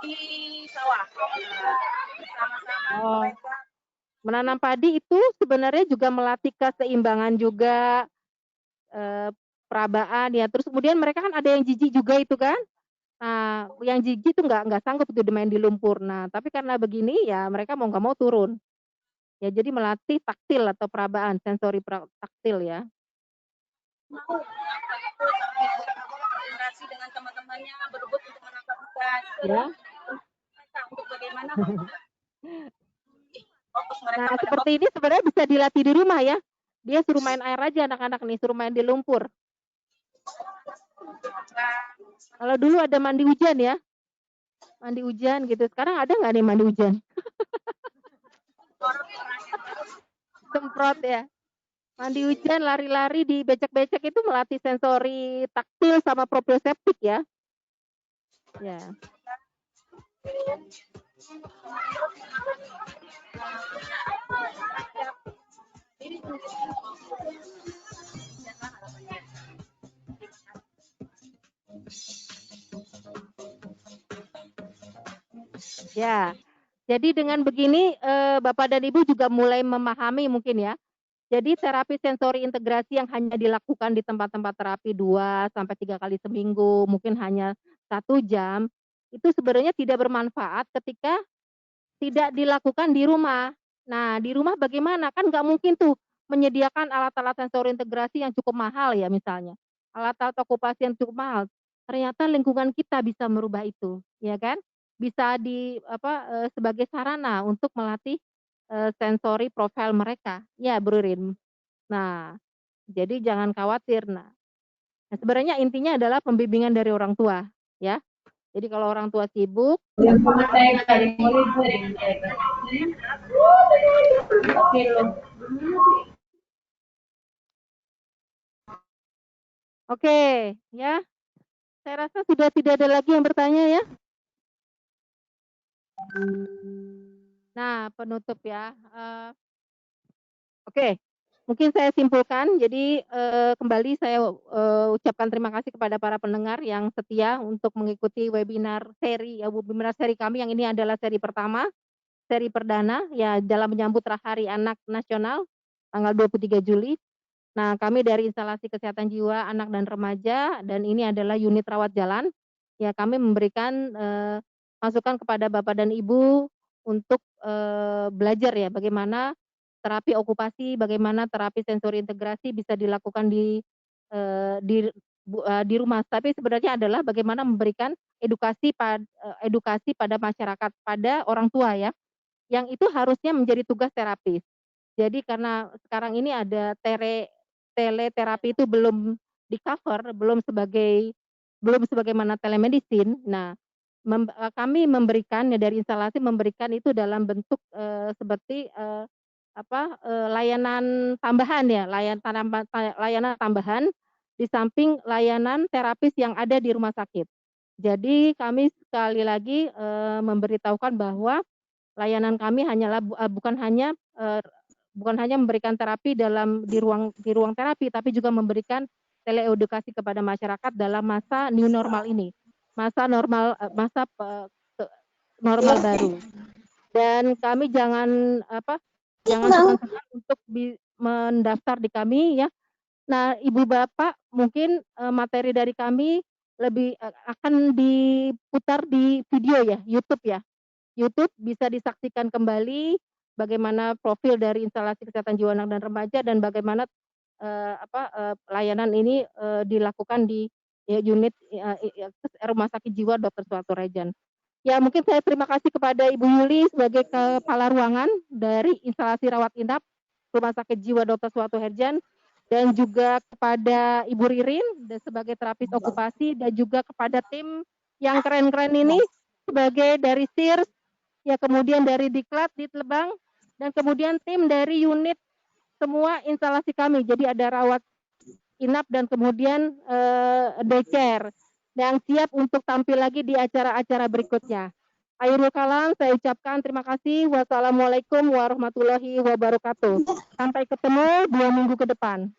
Di sawah bersama-sama mereka. Menanam padi itu sebenarnya juga melatih keseimbangan juga, perabaan ya. Terus kemudian mereka kan ada yang jijik juga itu kan. Nah, yang jijik itu nggak sanggup tuh main di lumpur. Nah, tapi karena begini ya mereka mau nggak mau turun. Ya jadi melatih taktil atau perabaan, sensori taktil ya. Mau berinteraksi dengan teman-temannya, berebut untuk menangkap ikan. Ya. Untuk bagaimana Nah, seperti ini sebenarnya bisa dilatih di rumah ya. Dia suruh main air aja anak-anak nih, suruh main di lumpur. Kalau dulu ada mandi hujan ya. Mandi hujan gitu. Sekarang ada nggak nih mandi hujan? Semprot ya. Mandi hujan, lari-lari di becek-becek itu melatih sensori taktil sama proprioseptik ya. Ya. Ya, jadi dengan begini Bapak dan Ibu juga mulai memahami mungkin ya. Jadi terapi sensori integrasi yang hanya dilakukan di tempat-tempat terapi 2 sampai 3 kali seminggu, mungkin hanya 1 jam, itu sebenarnya tidak bermanfaat ketika tidak dilakukan di rumah. Nah, di rumah bagaimana? Kan nggak mungkin tuh menyediakan alat-alat sensori integrasi yang cukup mahal ya misalnya. Alat-alat okupasi yang cukup mahal. Ternyata lingkungan kita bisa merubah itu, ya kan? Bisa sebagai sarana untuk melatih sensori profil mereka. Ya, Bro Rin. Nah, jadi jangan khawatir. Nah, sebenarnya intinya adalah pembimbingan dari orang tua, ya. Jadi kalau orang tua sibuk, oke, ya. Saya rasa sudah tidak ada lagi yang bertanya ya. Nah, penutup ya. Oke, mungkin saya simpulkan. Jadi kembali saya ucapkan terima kasih kepada para pendengar yang setia untuk mengikuti webinar seri kami yang ini adalah seri pertama, seri perdana ya dalam menyambut Hari Anak Nasional tanggal 23 Juli. Nah, kami dari Instalasi Kesehatan Jiwa Anak dan Remaja dan ini adalah unit rawat jalan. Ya, kami memberikan masukan kepada Bapak dan Ibu untuk belajar ya bagaimana terapi okupasi, bagaimana terapi sensori integrasi bisa dilakukan di rumah. Tapi sebenarnya adalah bagaimana memberikan edukasi pada masyarakat, pada orang tua ya, yang itu harusnya menjadi tugas terapis. Jadi karena sekarang ini ada teleterapi itu belum di-cover, belum sebagaimana telemedicine. Nah, kami memberikan ya dari instalasi memberikan itu dalam bentuk seperti layanan tambahan ya, layanan tambahan di samping layanan terapis yang ada di rumah sakit. Jadi kami sekali lagi memberitahukan bahwa layanan kami hanyalah bukan hanya memberikan terapi di ruang terapi, tapi juga memberikan teleedukasi kepada masyarakat dalam masa new normal ini, masa normal baru. Dan kami jangan segan-segan untuk mendaftar di kami ya. Nah, Ibu Bapak mungkin materi dari kami lebih akan diputar di video ya, YouTube ya. YouTube bisa disaksikan kembali bagaimana profil dari Instalasi Kesehatan Jiwa Anak dan Remaja dan bagaimana layanan ini dilakukan di unit Rumah Sakit Jiwa Dr. Suharto Harjan. Ya, mungkin saya terima kasih kepada Ibu Yuli sebagai kepala ruangan dari instalasi rawat inap Rumah Sakit Jiwa Dr. Suharto Harjan dan juga kepada Ibu Ririn sebagai terapis okupasi dan juga kepada tim yang keren-keren ini sebagai dari SIRS, ya kemudian dari Diklat di Lebang dan kemudian tim dari unit semua instalasi kami. Jadi ada rawat inap dan kemudian daycare yang siap untuk tampil lagi di acara-acara berikutnya. Akhirul kalam, saya ucapkan terima kasih. Wassalamualaikum warahmatullahi wabarakatuh. Sampai ketemu 2 minggu ke depan.